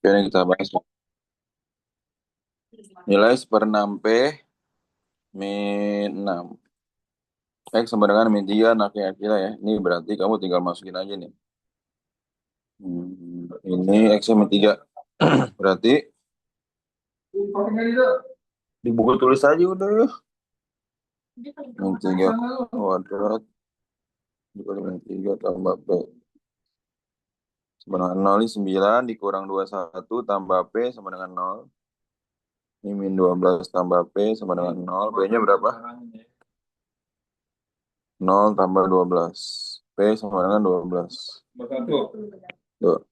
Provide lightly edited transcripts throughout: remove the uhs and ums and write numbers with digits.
Oke, kita bahas nilai 1/6 P min 6. X sama dengan min 3, nah kira-kira ya. Ini berarti kamu tinggal masukin aja nih. Ini X min 3. Berarti di buku tulis aja udah ya. Min 3 kuadrat dikali min 3 tambah P. Sama dengan 0, ini 9 dikurang 21 tambah P sama dengan 0. Ini min 12 tambah P sama dengan 0. P-nya berapa? 0 tambah 12. P sama dengan 12. Tuh,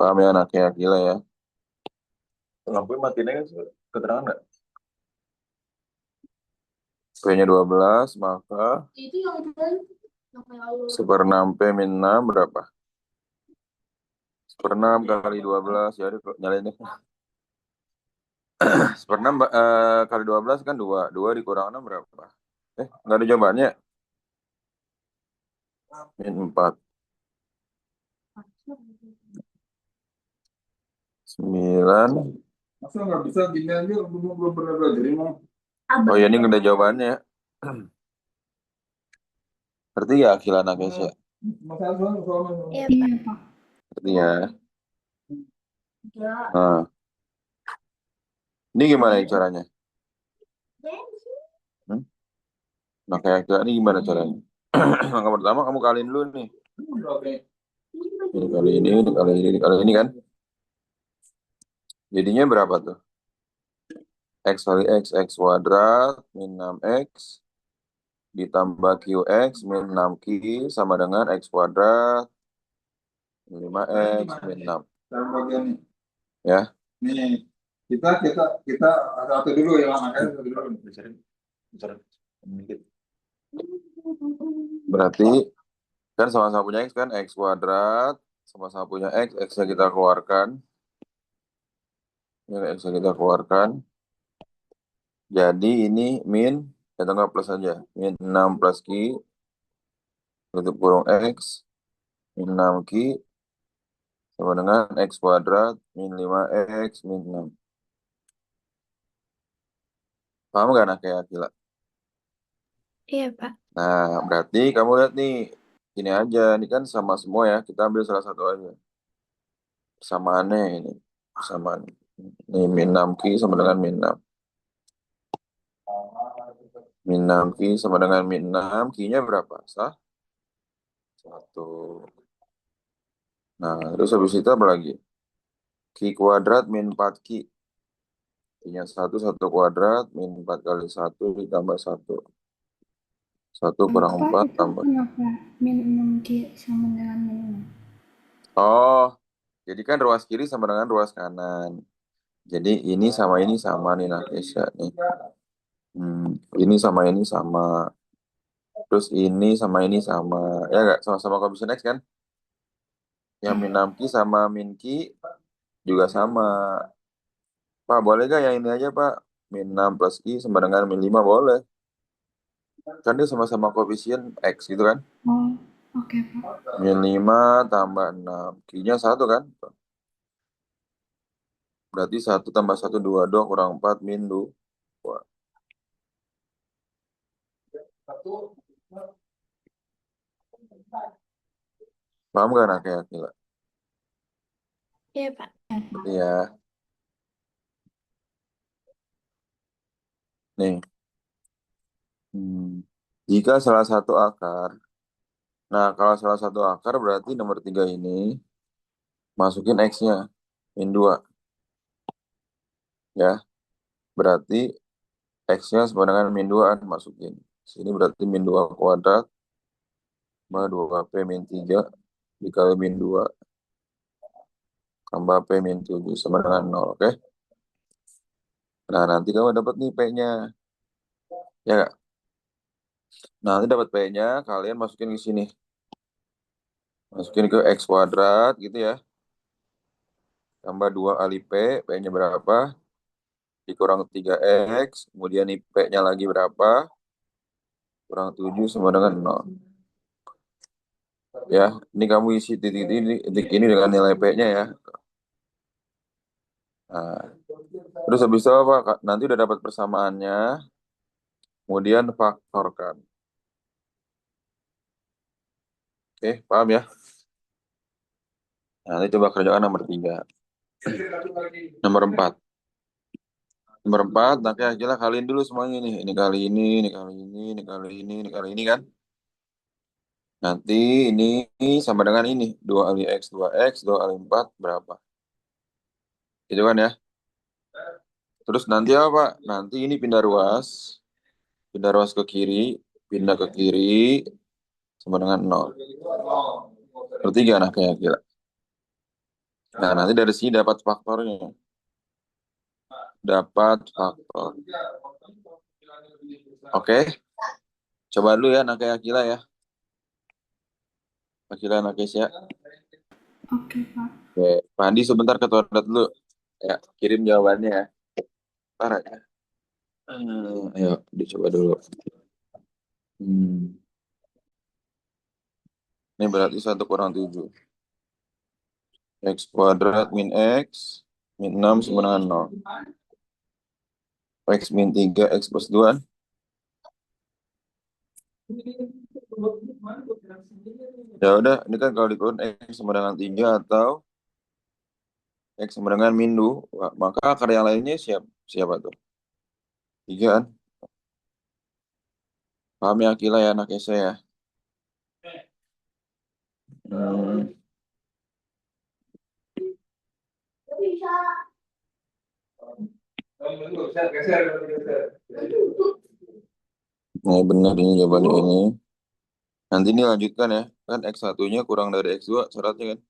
paham ya anaknya gila ya. Lampunya matiin aja sih. Keterangan nggak? P-nya 12, maka 1/6 P min 6 berapa? 1/6 kali 12, ya udah nyalain deh. 1/6 kali 12 kan 2. 2 dikurang 6 berapa? Nggak ada jawabannya. Min 4. 9. Masa nggak bisa gini aja, belum pernah belajar ini mah. Oh ya, ini nggak ada jawabannya. Ngerti ya akhilan Akesya? Masalah soalnya. Iya, Pak. Ngerti ya? Nah, ini gimana ya caranya? Hmm? Nah, kayak akhilan ini gimana caranya? Langkah pertama kamu kaliin dulu nih. Ini kali ini kali ini kali ini kan? Jadinya berapa tuh? X kali X kuadrat min 6X ditambah QX min 6Q sama dengan X kuadrat 5X min 6. Sekarang bagian nih. Ya. Nih, kita satu dulu ya, makanya satu dulu. Berarti kan sama-sama punya X kan? X kuadrat sama-sama punya X. X-nya kita keluarkan. Ini X-nya kita keluarkan. Jadi ini min, atau enggak plus aja. Min 6 plus Q tutup kurung X min 6Q sama dengan X kuadrat min 5X min 6. Paham gak anak kayak Akila? Iya, Pak. Nah, berarti kamu lihat nih, ini aja, ini kan sama semua ya, kita ambil salah satu aja. Persamaannya ini, persamaan. Ini min 6Q sama dengan min 6. Min 6Q sama dengan min 6, Q-nya berapa? Sah? 1. Nah, terus habis itu apa lagi? Q kuadrat min 4Q. Q-nya 1, 1 kuadrat, min 4 kali 1 ditambah 1. 1 kurang Pak, 4 itu tambah. kenapa min 6Q sama dengan min 6? Oh, jadi kan ruas kiri sama dengan ruas kanan. Jadi ini sama nih nah Kesha nih. Ini sama ini sama. Terus ini sama ini sama. Ya nggak? Sama-sama koefisien X kan? Yang min 6Q sama min Q juga sama. Pak, boleh gak yang ini aja Pak? Min 6 plus Q sama dengan min 5 boleh. Kan dia sama-sama koefisien X gitu kan? Oh, oke, Pak. Min 5 tambah 6. Q-nya 1 kan? Berarti 1 tambah 1, 2. 2 kurang 4 min 2. Paham gak anak kayak gila? Iya, Pak. Iya. Nih. Jika salah satu akar. Nah, kalau salah satu akar berarti nomor 3 ini masukin X-nya. Min 2. Ya. Berarti X-nya sama dengan min 2 kan masukin. Sini berarti min 2 kuadrat. Tambah 2P min 3 dikali min 2 tambah P min 7 sama dengan 0. Oke? Nah, nanti kamu dapat nih P-nya. Ya nggak? Nah, nanti dapat P-nya, kalian masukin ke sini. Masukin ke X kuadrat gitu ya. Tambah 2 kali P, P-nya berapa? Dikurang 3X, kemudian nih P-nya lagi berapa? Kurang 7 sama dengan 0. Ya, ini kamu isi titik ini dengan nilai P-nya ya. Nah, terus habis itu apa, Kak? Nanti udah dapat persamaannya, kemudian faktorkan. Oke, paham ya? Nah, nanti coba kerjakan nomor 3. Nomor 4. Nomor 4, nanti aja kaliin dulu semuanya nih. Ini kali ini kali ini kali ini kali ini kan. Nanti ini sama dengan ini. 2 kali X, 2X, 2 kali 4, berapa? Gitu kan ya. Terus nanti apa, Pak? Nanti ini pindah ruas. Pindah ruas ke kiri. Pindah ke kiri. Sama dengan 0. Berarti gak nah kayak gila. Nah, nanti dari sini dapat faktornya. Dapat faktor. Oke. Coba dulu ya, Nakaya Akila ya. Akila Nakesya. Oke, Pak. Oke. Pak Andi sebentar ke toilet dulu. Ya, kirim jawabannya ya. Ntar aja. Ayo, dicoba dulu. Hmm. Ini berarti 1 kurang 7. X kuadrat min X. Min 6 sama dengan 0. X min 3, X plus 2. Ya udah, ini kan kalau dikurang X sama dengan 3 atau X sama dengan min 2. Maka akar yang lainnya siapa tuh? 3 kan? Paham ya Akila ya anak saya? Hmm. Nah, benar ini jawabannya ini. Nanti ini lanjutkan ya. Kan X1-nya kurang dari X2 syaratnya kan.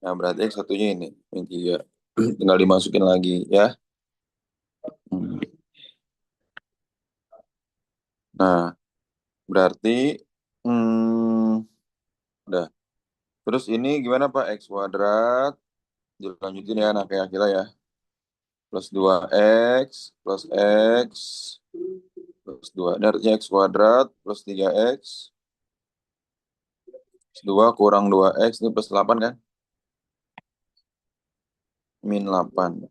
Nah, berarti X1-nya ini. Min 3. Tinggal dimasukin lagi ya. Hmm. Nah, berarti udah. Terus ini gimana Pak? X kuadrat. Dilanjutin ya, nah kayak kira ya. Plus 2X, plus X, plus 2. Ini artinya X kuadrat, plus 3X, plus 2 kurang 2X, ini plus 8 kan? Min 8.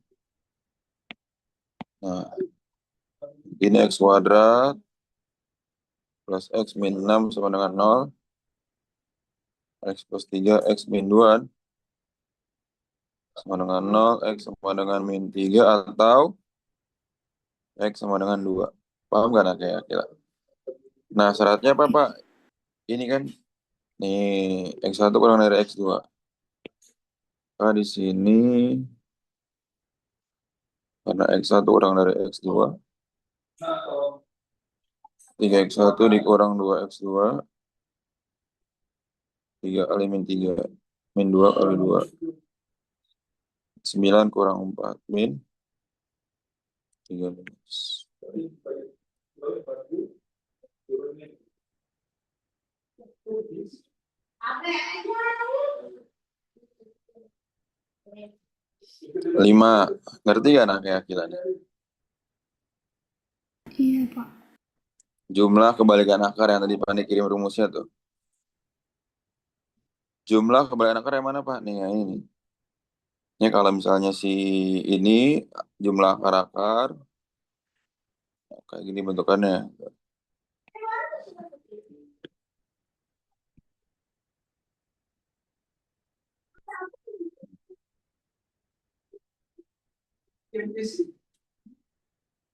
Nah, ini X kuadrat, plus X min 6 sama dengan 0. X plus 3, X min 2 sama dengan 0. X sama dengan min 3 atau X sama dengan 2. Paham gak nak kayak kira? Nah, syaratnya apa Pak? Ini kan, nih X1 kurang dari X2. Nah, di sini karena X1 kurang dari X2, 3X1 dikurang 2X2, 3 kali min 3, min 2 kali 2, 9 kurang 4, min 13. 5. Ngerti gak nak keyakinannya? Iya, Pak. Jumlah kebalikan akar yang tadi Pak Andi kirim rumusnya tuh. Jumlah kebalikan akar yang mana Pak? Nih, yang ini. Ini kalau misalnya si ini jumlah akar-akar, kayak gini bentukannya.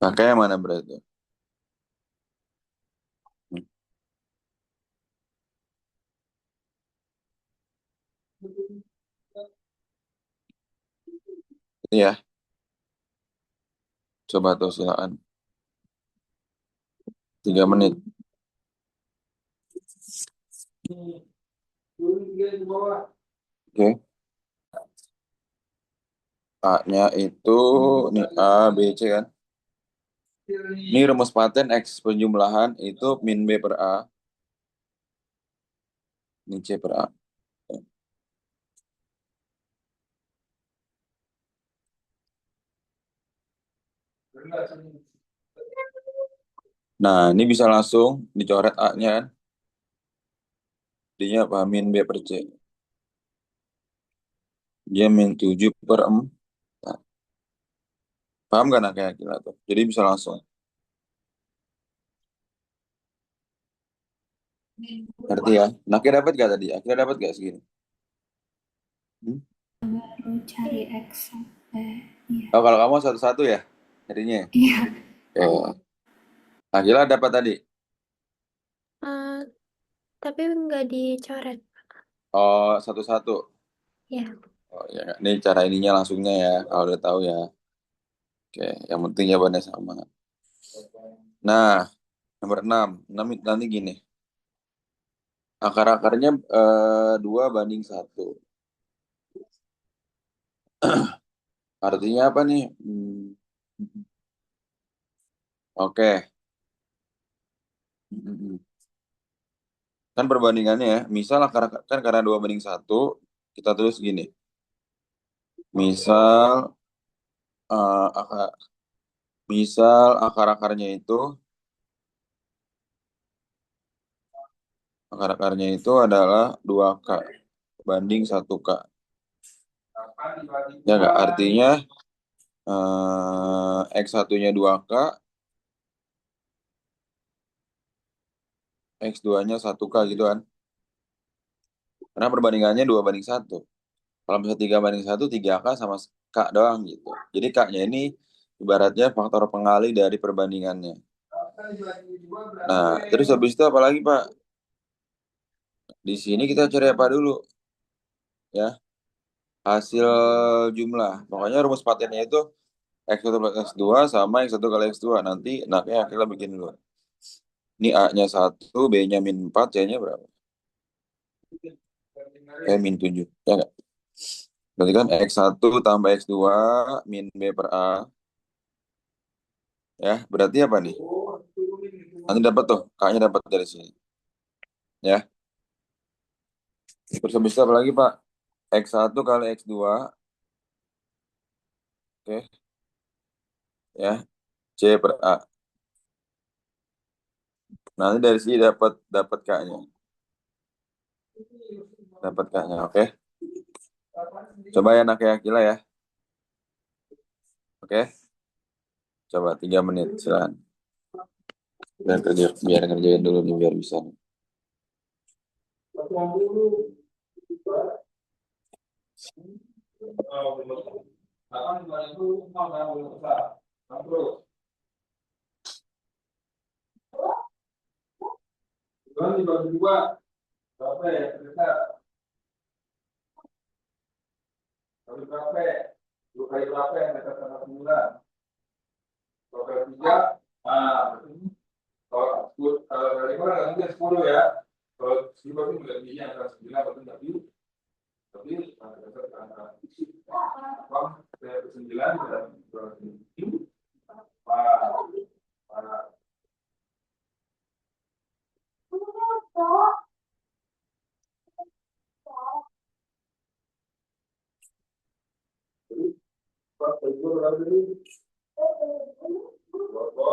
Pakai yang mana berarti? Ini ya, coba tuh silakan. 3 menit. Oke. A-nya itu, nih A, B, C kan. Ini rumus paten X penjumlahan itu min B per A. Ini C per A. Nah, ini bisa langsung dicoret A-nya kan. Artinya apa? Min B per C. Dia min 7 per 4. Paham gak nak kayak gila tuh? Jadi bisa langsung. Ngerti ya? Naknya dapat gak tadi? Akhirnya dapat gak segini? Hmm? Baru cari X iya. Oh, kalau kamu satu-satu ya? Jadinya. Iya. Ya. Akhirnya dapat tadi. Eh, tapi nggak dicoret. Oh, satu-satu. Ya. Oh ya, ini cara ininya langsungnya ya. Kalau udah tahu ya. Oke, yang penting jawabannya sama. Nah, nomor 6. Nanti gini. Akar-akarnya 2 banding 1. Artinya apa nih? Oke. Kan perbandingannya ya. Misal akar kan karena 2 banding 1, kita tulis gini. Misal eh, akar, akar-akarnya itu adalah 2K banding 1K. Ya nggak? Artinya X1-nya 2K, X2-nya 1K gitu kan. Karena perbandingannya 2 banding 1. Kalau misalnya 3 banding 1, 3K sama K doang gitu. Jadi K-nya ini ibaratnya faktor pengali dari perbandingannya. Nah, terus habis itu apa lagi, Pak? Di sini kita cari apa dulu? Ya, hasil jumlah. Pokoknya rumus patennya itu X1 plus X2 sama X1 kali X2. Nanti enaknya akhirnya bikin dulu. Ini A-nya 1, B-nya min 4, C-nya berapa? Min 7. Ya nggak? Berarti kan X1 tambah X2 min B per A. Ya, berarti apa nih? Nanti dapat tuh, K-nya dapat dari sini. Ya. Terus habis itu apa lagi, Pak? X1 kali X2. Oke. Ya, C per A. Nanti dari sini dapat dapat K-nya. Dapat K-nya, oke? Coba ya nak ya, Kila ya. Oke? Coba 3 menit, silakan. Biar ngerjain dulu nih, biar bisa. Dibagi 2, berapa ya? Berapa ya? 2 kali berapa yang dekat sama 9? 2 kali 3, kalau dari mana mungkin 10 ya. Kalau 10 itu lebihnya antara 9 atau tapi antara 9 dan 7.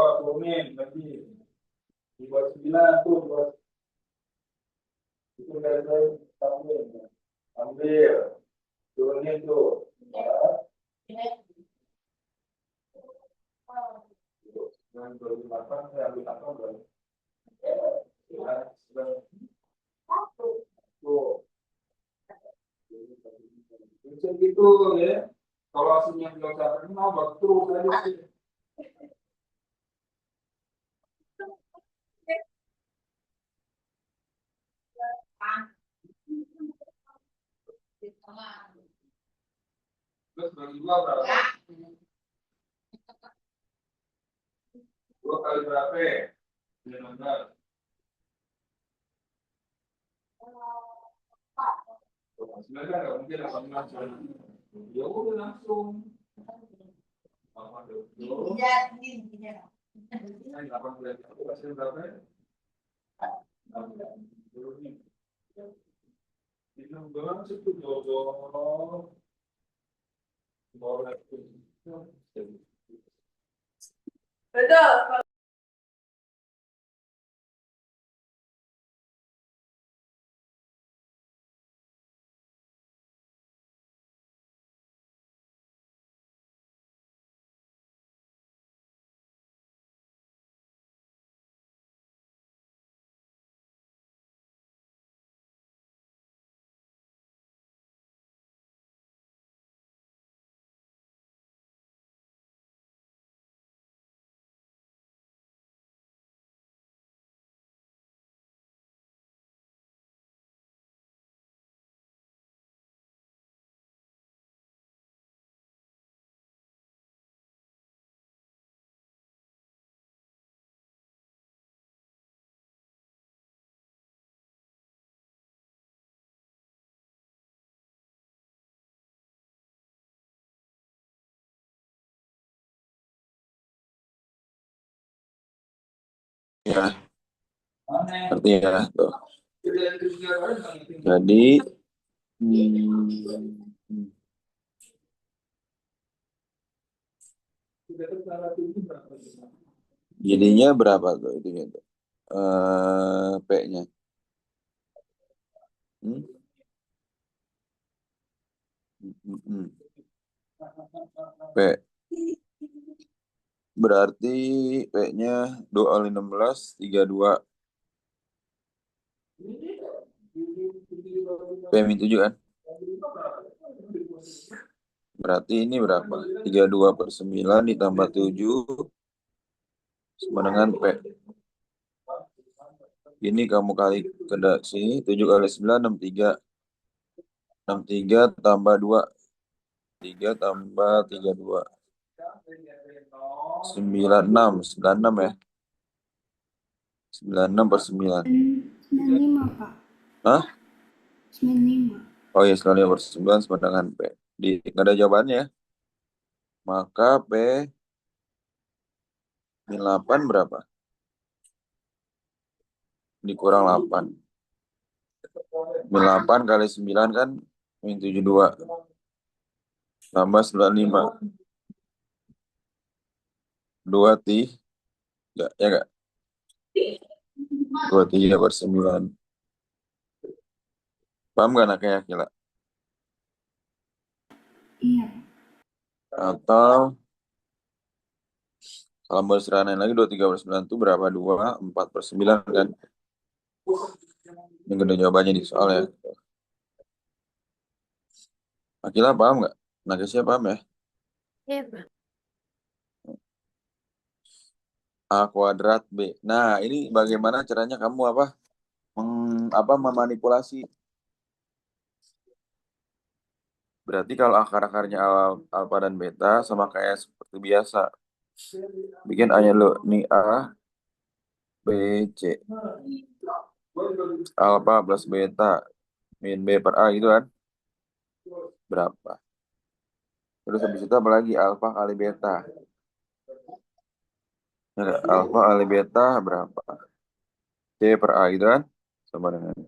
Turunin lagi. Di bawah 9 tuh itu dari saya ambil turunin tuh dengan 28 saya ambil apa berarti bisa gitu ya. Kalau hasilnya belum sampai mau baru terus aja. Terus bagi 2 berapa? 2 kali berapa? 19. Sebenarnya nggak mungkin 18. Ya udah langsung. Betul. Ya, ngerti ya. Tuh. Jadi, hmm, jadinya berapa tuh itunya tuh? P-nya. Hmm? Hmm, hmm. P. Berarti P-nya 2 kali 16, 32. P min 7 kan? Berarti ini berapa? 32/9 ditambah 7 sama dengan P. Ini kamu kali ke sini, 7 kali 9, 63. 63 tambah 2. 3 tambah 32. 96 ya. 96/9. 95, Pak. Hah? 95. Oh iya, 95/9 sama dengan P. Nggak ada jawabannya ya. Maka P min 8 berapa? Dikurang 8. Min 8 kali 9 kan min 72. Tambah 95. 2 enggak, ya enggak? 23/9. Paham gak anaknya Akila? Iya. Atau kalau mau diserahin lagi 23/9 itu berapa? 4/9 kan? Ini gede jawabannya di soal ya. Akila paham nggak? Nakisnya paham ya? Iya, Pak. A kuadrat B. Nah, ini bagaimana caranya kamu memanipulasi? Berarti kalau akar-akarnya alfa dan beta sama kayak seperti biasa. Bikin A-nya dulu. Nih A, B, C. Alfa plus beta min B per A gitu kan? Berapa? Terus habis itu apa lagi? Alfa kali beta. Ya, alfa kali beta berapa? C per A gitu kan? Sama dengan.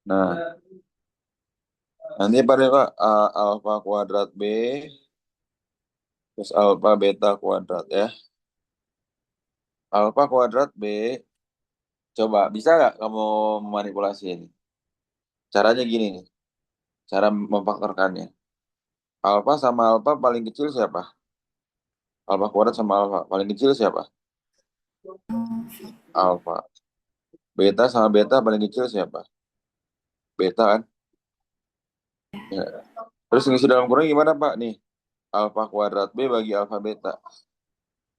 Nah, nanti pada Pak alfa kuadrat B terus alfa beta kuadrat ya. Alfa kuadrat B, coba bisa nggak kamu memanipulasi ini? Caranya gini nih, cara memfaktorkannya. Alfa sama alfa paling kecil siapa? Alfa kuadrat sama alfa paling kecil siapa? Alfa. Beta sama beta paling kecil siapa? Beta kan? Ya. Terus ngisi dalam kurung gimana Pak? Nih, alfa kuadrat B bagi alfa beta.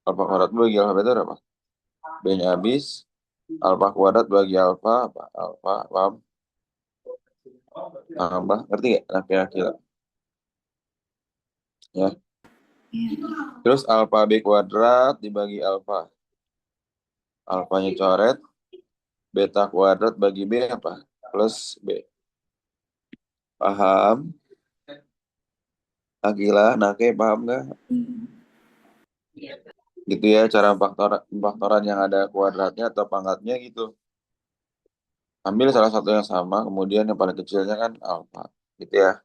Alfa kuadrat B bagi alfa beta berapa? B-nya habis. Alfa kuadrat bagi alfa apa? Alfa, paham? Tambah, ngerti nggak? Laki-laki lah. Ya. Iya. Terus alfa B kuadrat dibagi alfa. Alfanya coret. Beta kuadrat bagi B apa? Plus B. Paham? Akila, Nake, paham nggak? Iya. Gitu ya, cara pemfaktoran yang ada kuadratnya atau pangkatnya gitu. Ambil salah satu yang sama, kemudian yang paling kecilnya kan alfa. Gitu ya.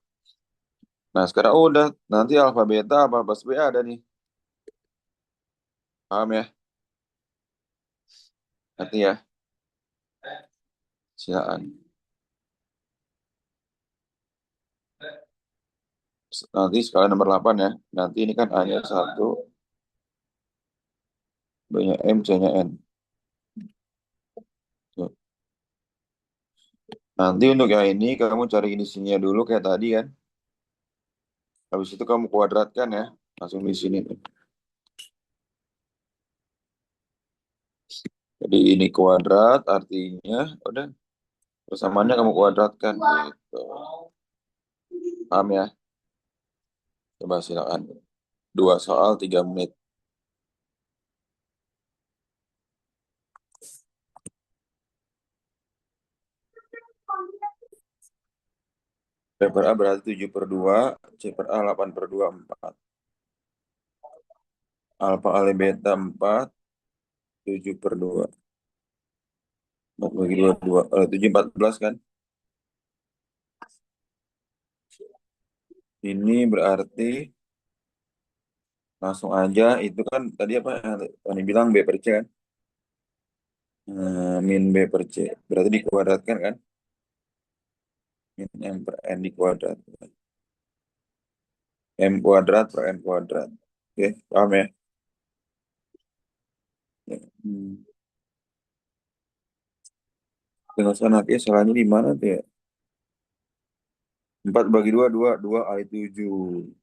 Nah, sekarang udah. Nanti alfa beta apa plus B ada nih. Paham ya? Nanti ya. Silakan. Nanti skala nomor 8 ya. Nanti ini kan A-nya 1, B-nya M, C-nya N. Tuh. Nanti untuk yang ini kamu cari inisinya dulu kayak tadi kan. Habis itu kamu kuadratkan ya. Langsung di sini tuh. Jadi ini kuadrat artinya udah persamaannya kamu kuadratkan gitu. Paham ya? Coba silakan. 2 soal 3 menit. P per A berarti 7/2, C per A 8/2, 4. Alfa kali beta 4, 7/2. 4 bagi 2, 2. 7, 14 kan? Ini berarti langsung aja itu kan tadi apa yang Tony bilang B per C kan? Min B per C. Berarti dikuadratkan kan? Min M per N dikuadrat. M kuadrat per N kuadrat. Oke, paham ya? Hmm. Dengan sana, oke, salahnya di mana tuh ya? 4 bagi 2, 2, 2 kali 7.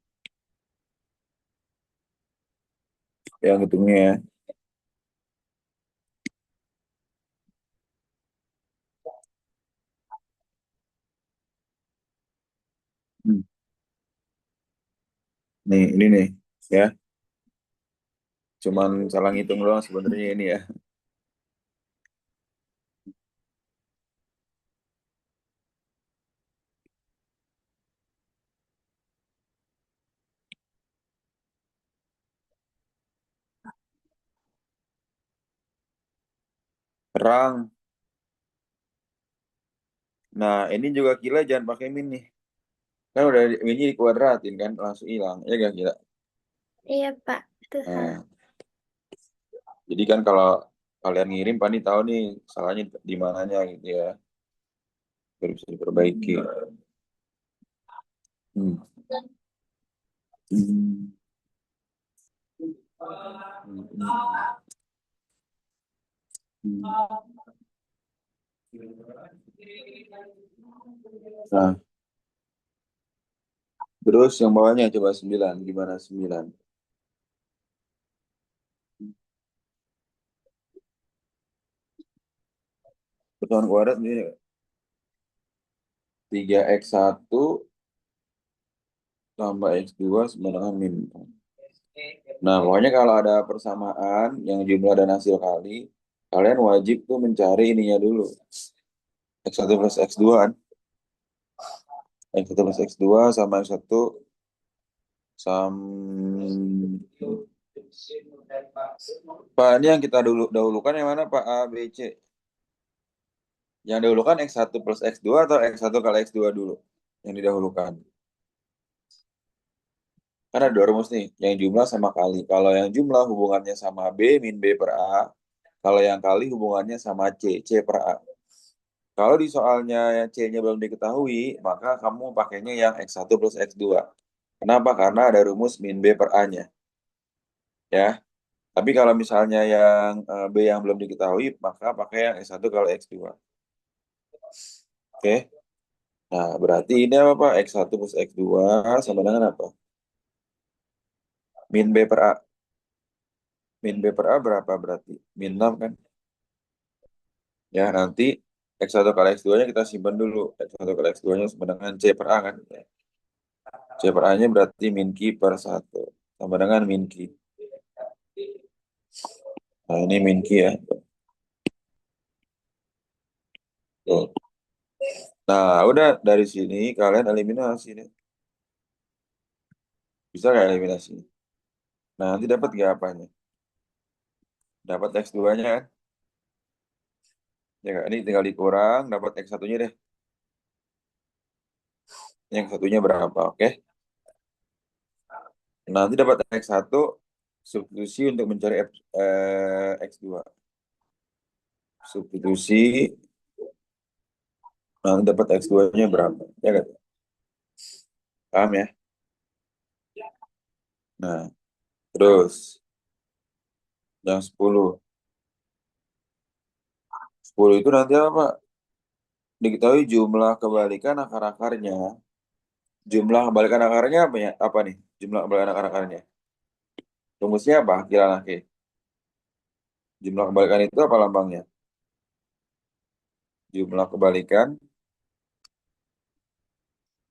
Yang hitungnya ya. Hmm. Nih, ini nih. Ya, cuman salah ngitung doang sebenarnya ini ya. Terang. Nah, ini juga kila jangan pakai min nih. Kan udah minnya dikuadratin kan, langsung hilang. Ya gak kila? Iya, Pak. Itu salah. Nah, jadi kan kalau kalian ngirim, Pani tahu nih salahnya di mananya gitu ya. Biar bisa diperbaiki. Hmm. Hmm. Hmm. Hmm. Nah, terus yang bawahnya coba 9. Gimana 9? Pertemuan kuadrat ini 3x1 tambah x2 sama dengan min. Nah, pokoknya kalau ada persamaan yang jumlah dan hasil kali, kalian wajib tuh mencari ininya dulu. X1 plus X2 kan? X1 plus X2 sama X1 sama... Pak, ini yang kita dahulukan yang mana Pak? A, B, C. Yang dahulukan X1 plus X2 atau X1 kali X2 dulu? Yang didahulukan. Kan ada dua rumus nih, yang jumlah sama kali. Kalau yang jumlah hubungannya sama B, min B per A. Kalau yang kali hubungannya sama C, C per A. Kalau di soalnya yang C-nya belum diketahui, maka kamu pakainya yang X1 plus X2. Kenapa? Karena ada rumus min B per A-nya. Ya. Tapi kalau misalnya yang B yang belum diketahui, maka pakai yang X1 kali X2. Oke. Nah, berarti ini apa, Pak? X1 plus X2 sama dengan apa? Min B per A. Min B per A berapa berarti? Min 6 kan? Ya, nanti X1 kali X2-nya kita simpan dulu. X1 kali X2-nya sama dengan C per A kan? C per A-nya berarti min Q per 1. Sama dengan min Q. Nah, ini min Q ya. Tuh. Nah, udah dari sini kalian eliminasi deh. Bisa nggak eliminasi? Nah, nanti dapat nggak apanya? Dapat X2-nya kan? Ya nggak? Ini tinggal dikurang, dapat X1-nya deh. Yang satunya berapa, oke? Nanti dapat X1, substitusi untuk mencari X2. Substitusi, nanti dapat X2-nya berapa? Ya kan? Paham ya? Nah, terus yang 10. 10 itu nanti apa, Pak? Diketahui jumlah kebalikan akar-akarnya. Jumlah kebalikan akarnya apa ya? Apa nih? Jumlah kebalikan akar-akarnya. Rumusnya apa? Kira lagi. Jumlah kebalikan itu apa lambangnya? Jumlah kebalikan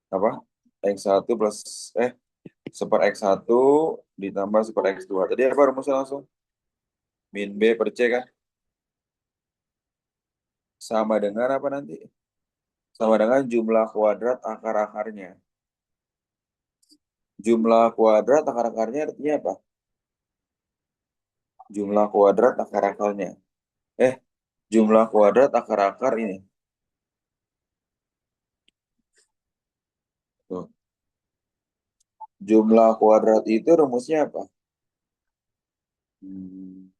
apa? X1 plus eh seper X1 ditambah seper X2. Tadi apa rumusnya langsung? Min B per C kan? Sama dengan apa nanti? Sama dengan jumlah kuadrat akar-akarnya. Jumlah kuadrat akar-akarnya artinya apa? Jumlah kuadrat akar-akarnya. Jumlah kuadrat akar-akar ini. Tuh. Jumlah kuadrat itu rumusnya apa? Hmm,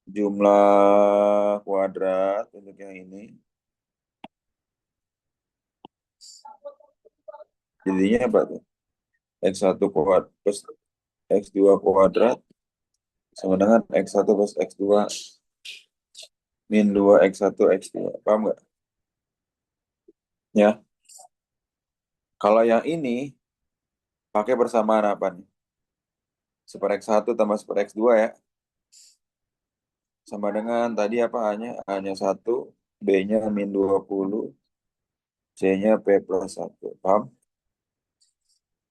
Jumlah kuadrat untuk yang ini. Jadinya apa tuh? X1 kuadrat plus X2 kuadrat sama dengan X1 plus X2 min 2 X1 X2. Paham nggak? Ya. Kalau yang ini pakai persamaan apa nih? Super X1 tambah super X2 ya. Sama dengan tadi apa hanya? Hanya 1, B-nya min 20, C-nya P plus 1. Paham?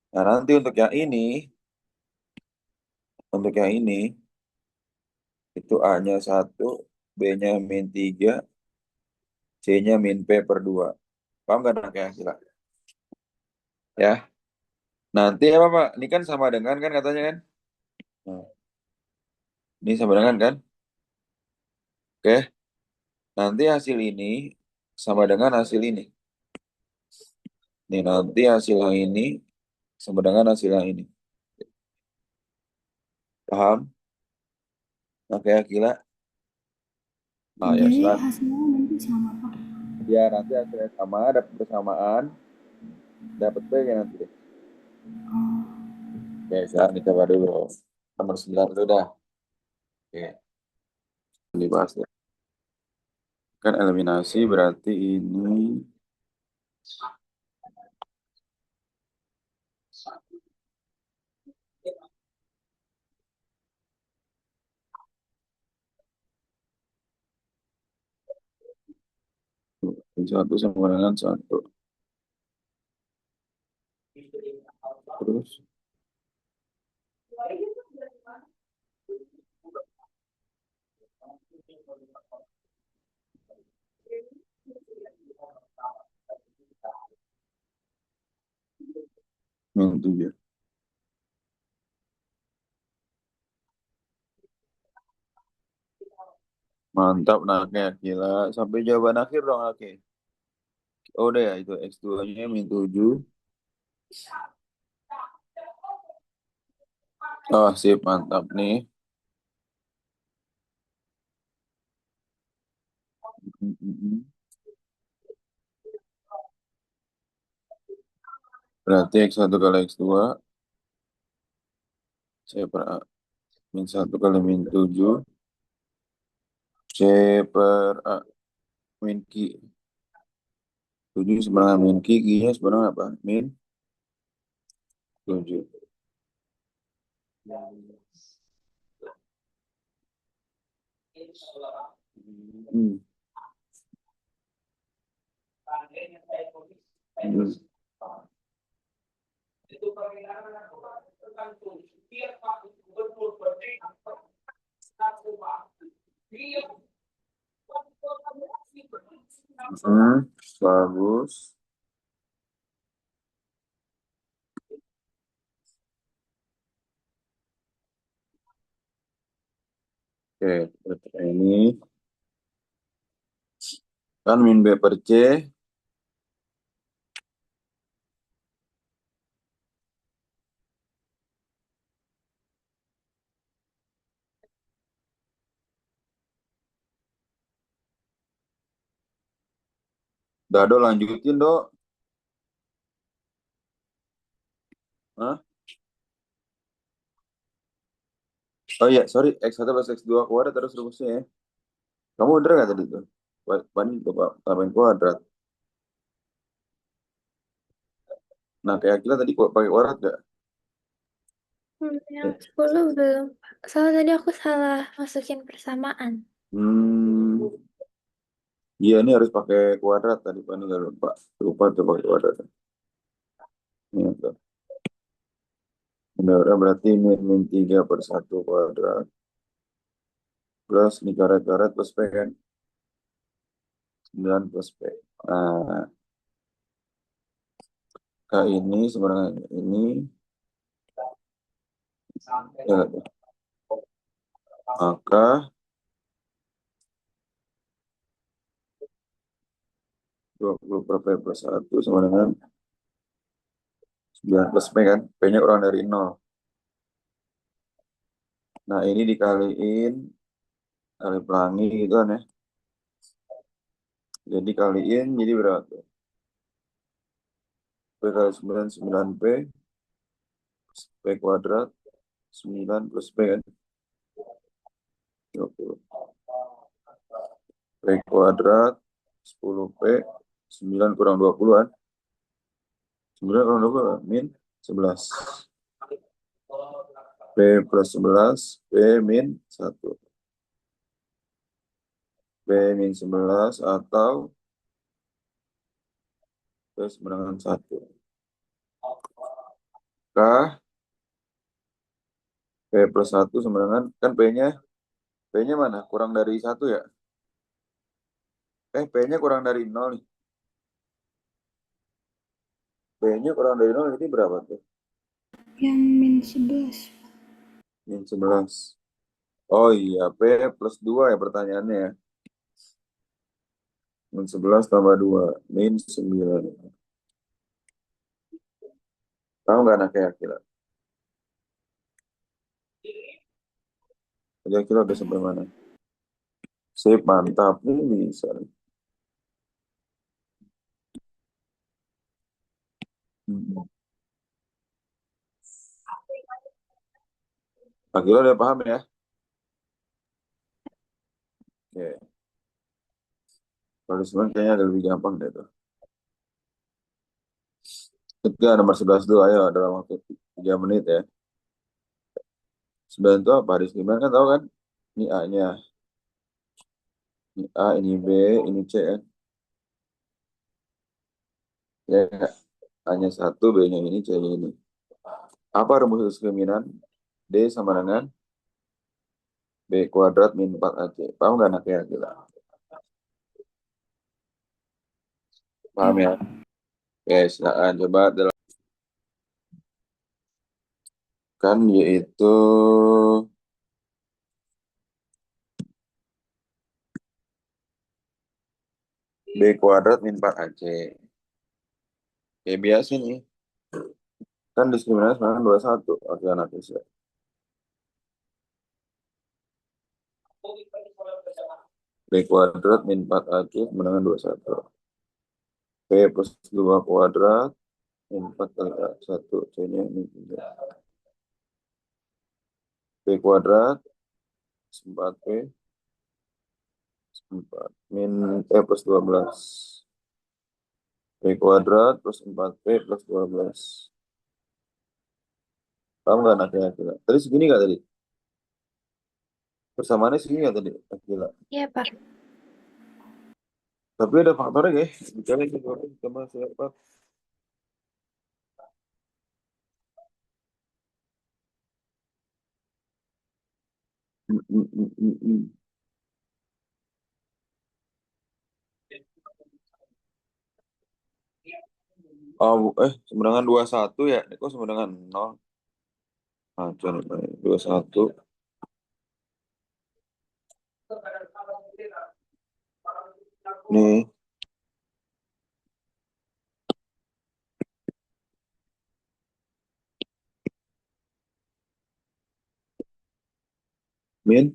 Nah, nanti untuk yang ini, itu A-nya 1, B-nya min 3, C-nya min P per 2. Paham kan kayak gila? Ya. Nanti apa Pak? Ini kan sama dengan kan katanya kan? Nah, ini sama dengan kan? Oke. Nanti hasil ini sama dengan hasil ini. Nih nanti hasil yang ini sama dengan hasil yang ini. Paham? Nah kayak gila. Ah ya Jadi silakan. hasilnya nanti sama Pak. Ya nanti hasilnya sama, dapat persamaan, dapat P ya nanti. Oh, Oke, sekarang dicoba dulu. Nomor 9 itu udah. Oke, dibahas ya. Kan eliminasi berarti ini satu sama dengan satu. Terus min 7. Mantap, nah kayak gila. Sampai jawaban akhir dong, oke. Oh udah ya, itu X2-nya min 7. Oh sip, mantap nih. Berarti X1 kali X2, C per A. Min 1 kali min 7, C per A. Min Q. 7 sebenarnya min Q, Q-nya sebenarnya apa? Min 7. Hmm. Hmm. Hmm. Bagus. Oke, berarti ini kan min B per C. Dado lanjutin dok. Hah? Oh iya, sorry. X1 plus X2 kuadrat terus rumusnya ya. Kamu udah nggak tadi tuh? Pan coba tambahin kuadrat. Nah, kayak kita tadi kok pakai kuadrat nggak? Yang 10 belum. Soalnya tadi aku salah masukin persamaan. Hmm, iya ini harus pakai kuadrat tadi Pan nggak lupa. Lupa tuh pakai kuadrat. Ini tuh. Benar, berarti min 3 per 1 kuadrat. Plus ini coret-coret plus P kan. 9 plus P. Nah, K ini sebenarnya ini Ya, maka 20 per P plus 1 sama dengan 9 plus P kan. P-nya kurang dari 0. Nah, ini dikaliin, kali pelangi gitu kan ya. Jadi kaliin, jadi berapa tuh? P kali 9, 9P. P kuadrat, 9 plus P kan. 20. P kuadrat, 10P. 9 kurang 20 kan. 9 kurang 20 kan? Min 11. P plus 11, P min 1. P min 11 atau P sama dengan 1. Kah P plus 1 sama dengan, kan P-nya mana? Kurang dari 1 ya? P-nya kurang dari 0 nih. P-nya kurang dari 0, ini berapa tuh? Yang min 11. Min 11. Oh iya, P plus 2 ya pertanyaannya ya. Min 11 tambah 2, min 9. Tahu nggak anak kira-kira? Kira-kira udah sampai mana? Sip, mantap. Ini bisa. Hmm. Akhirnya udah paham ya? Oke. Kalau sebenarnya kayaknya agak lebih gampang deh tuh. Ketiga nomor 11 dulu, ayo dalam waktu 3 menit ya. 9 itu apa? Di 9 kan tahu kan? Ini A-nya. Ini A, ini B, ini C kan? Ya, A-nya 1, B-nya ini, C-nya ini. Apa rumus diskriminan? D sama dengan B kuadrat min 4AC. Paham nggak anaknya? Gila. Paham Ya, ya? Oke, silakan coba kan yaitu B kuadrat min 4AC. Kayak biasa nih. Kan diskriminasi sebenarnya 21. Oke, anaknya. B kuadrat min 4AC sama dengan 21. B plus 2 kuadrat min 4 kali A1. C-nya ini 3. B kuadrat 4P 4 min plus 12. B kuadrat plus 4P plus 12. Paham nggak anaknya? Gila. Tadi segini nggak tadi? Persamaannya segini nggak tadi? Gila. Iya, Pak. Tapi ada faktornya guys. Bicara kita bahas apa? Hmm, hmm, hmm, hmm, hmm. Oh, sama dengan 21 ya? Ini kok sama dengan 0? Nah, coba 21. Nih, min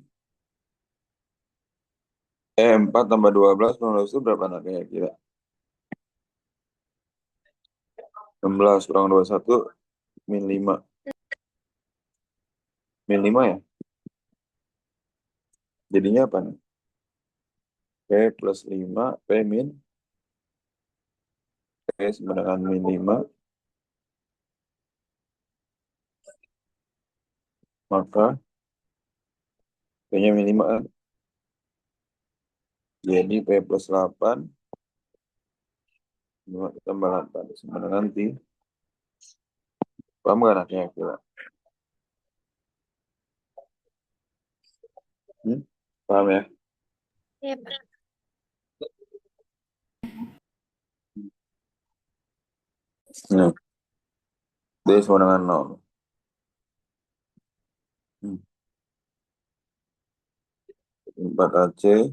4 tambah 12 kurang 12 itu berapa anaknya kira? 16 kurang 21 min 5. Min 5 ya? Jadinya apa nih? P plus 5, P min, P sama dengan min 5, maka P-nya min 5 kan? Jadi P plus 8, 5 tambah 8 sama dengan T. Paham gak anaknya kira? Hmm? Paham ya? Iya, Pak. Nih, D sama dengan 0. 4AC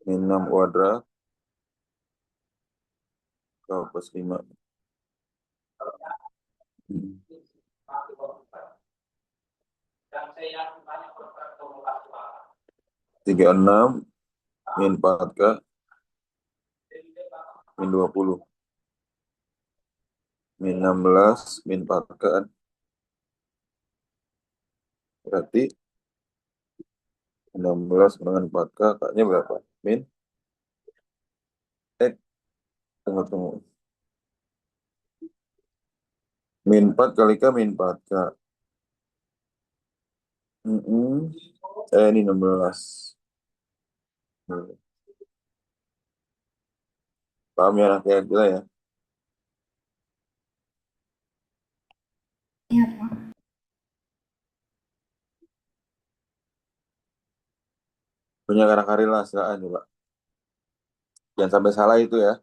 min 6 kuadrat plus 5. 36 min 4K min 20 min 16 min 4K kan? Berarti 16 dengan 4K kaknya berapa? Tunggu. Min 4 kali K min 4K. Ini 16. Paham ya anak gila ya? Iya, Pak. Punya karakter lah, silakan coba. Jangan sampai salah itu ya.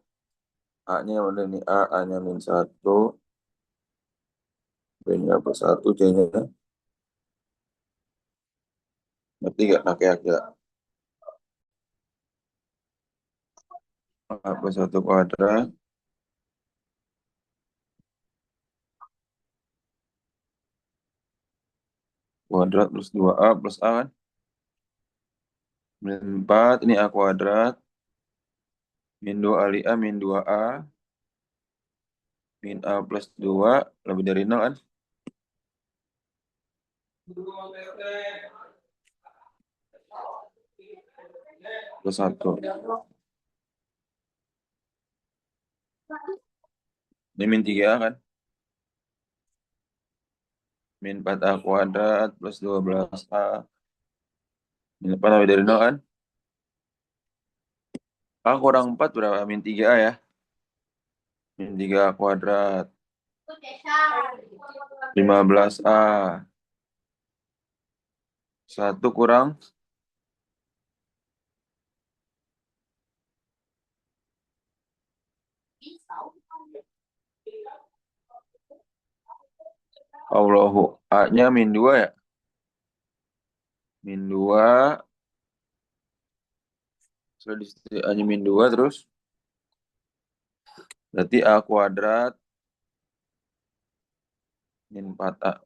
A-nya yang mana nih? A-nya min 1. B-nya plus 1. C-nya. Ngerti gak? Anak gila. A plus 1 kuadrat. Kuadrat plus 2A plus A kan? Min 4. Ini A kuadrat. Min 2 kali A min 2A. Min A plus 2. Lebih dari 0 kan? Plus 1. Ini min 3A kan? Min 4A kuadrat plus 12A. Min 8 lebih dari 0 kan? A kurang 4 berapa? Min 3A ya? Min 3A kuadrat. 15A. 1 kurang Allahu. A-nya min 2 ya? Min 2. Sudah di situ A-nya min 2 terus. Berarti A kuadrat min 4A.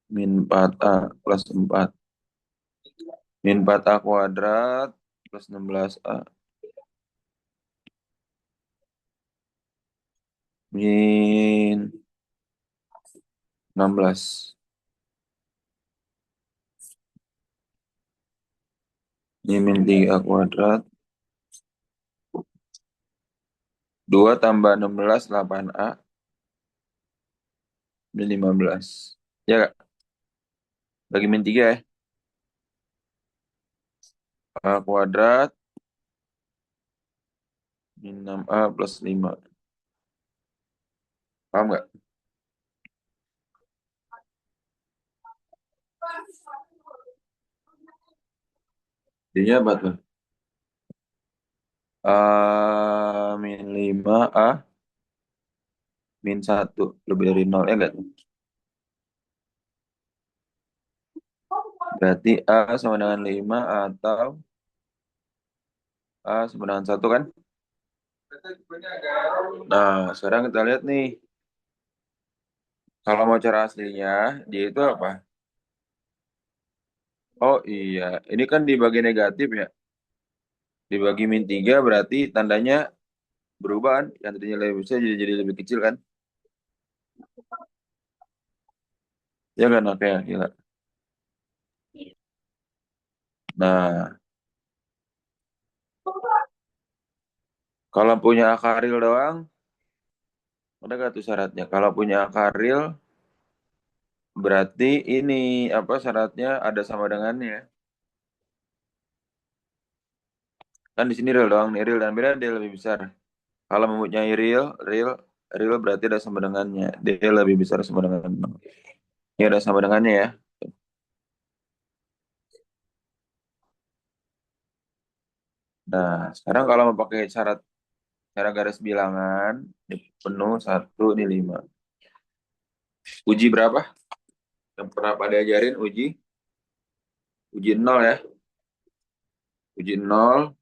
Min 4A plus 4. Min 4A kuadrat plus 16A. Min 16. Ini min 3A kuadrat. 2 tambah 16, 8A. Min 15. Ya Kak? Bagi min 3 ya. A kuadrat min 6A plus 5. Paham nggak? Jadinya apa tuh? A min 5A min 1 lebih dari 0 ya enggak tuh? Berarti A sama dengan 5 atau A sama dengan 1 kan? Nah, sekarang kita lihat nih. Kalau mau cara aslinya, dia itu apa? Oh iya, ini kan dibagi negatif ya. Dibagi min 3 berarti tandanya berubah kan? Yang tadinya lebih besar jadi lebih kecil kan? Ya kan, oke, gila. Nah, kalau punya akaril doang, ada gak tuh syaratnya? Kalau punya akaril, berarti ini apa syaratnya ada sama dengannya. Kan di sini real doang nih, real dan beda dia lebih besar. Kalau mempunyai real berarti ada sama dengannya. Dia lebih besar sama dengan nol. Ini ada sama dengannya ya. Nah, sekarang kalau mau pakai syarat cara garis bilangan, ini penuh 1, ini 5. Uji berapa? Yang pernah pada ajarin uji nol ya. Uji nol,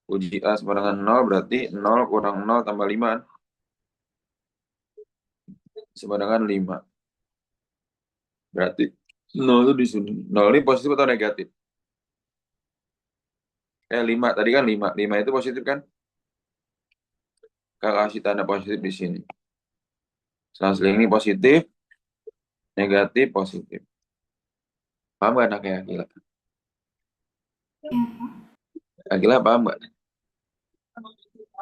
uji A sama dengan nol berarti nol kurang nol tambah 5 sama dengan 5. Berarti nol itu di sini. Nol ini positif atau negatif? 5 tadi kan 5. 5 itu positif kan? Kakak kasih tanda positif di sini. Selang ini positif, negatif, positif. Paham gak anaknya Akila? Ya, Pak. Akila paham gak?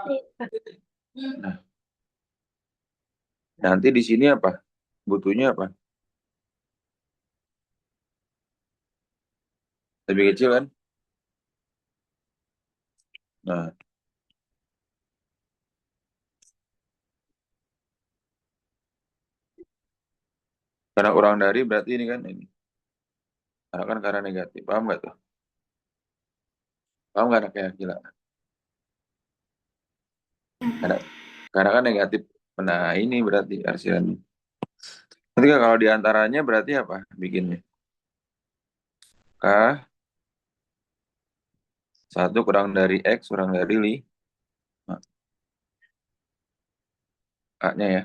Iya, Pak. Nah, nanti di sini apa? Butuhnya apa? Lebih kecil kan? Nah, karena kurang dari berarti ini kan ini. Karena kan karena negatif. Paham gak tuh? Paham gak anaknya Akila? Karena, karena kan negatif. Nah, ini berarti arsirannya. Nanti kalau diantaranya berarti apa bikinnya? K, 1 kurang dari X kurang dari 5. A-nya ya.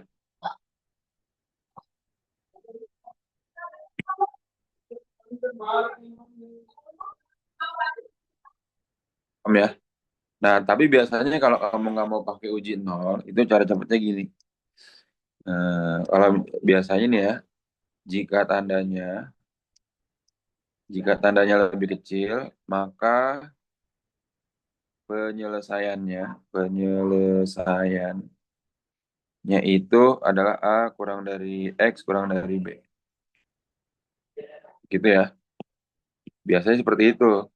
Paham ya? Nah, tapi biasanya kalau kamu nggak mau pakai uji nol, itu cara cepetnya gini. Kalau biasanya nih ya, jika tandanya jika tandanya lebih kecil, maka penyelesaiannya itu adalah A kurang dari X kurang dari B. Gitu ya. Biasanya seperti itu.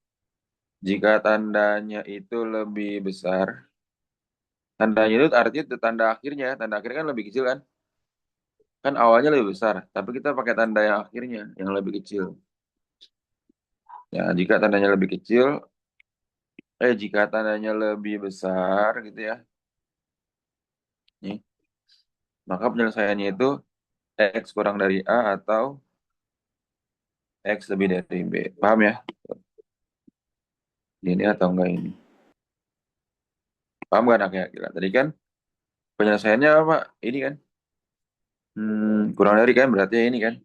Jika tandanya itu lebih besar, tandanya itu artinya tanda akhirnya. Tanda akhirnya kan lebih kecil kan? Kan awalnya lebih besar, tapi kita pakai tanda yang akhirnya, yang lebih kecil. Ya, jika tandanya lebih kecil, jika tandanya lebih besar gitu ya, nih, maka penyelesaiannya itu X kurang dari A atau X lebih dari B. Paham ya? Ini atau enggak ini? Paham gak anaknya? Gila. Tadi kan penyelesaiannya apa? Ini kan? Kurang dari kan berarti ini kan?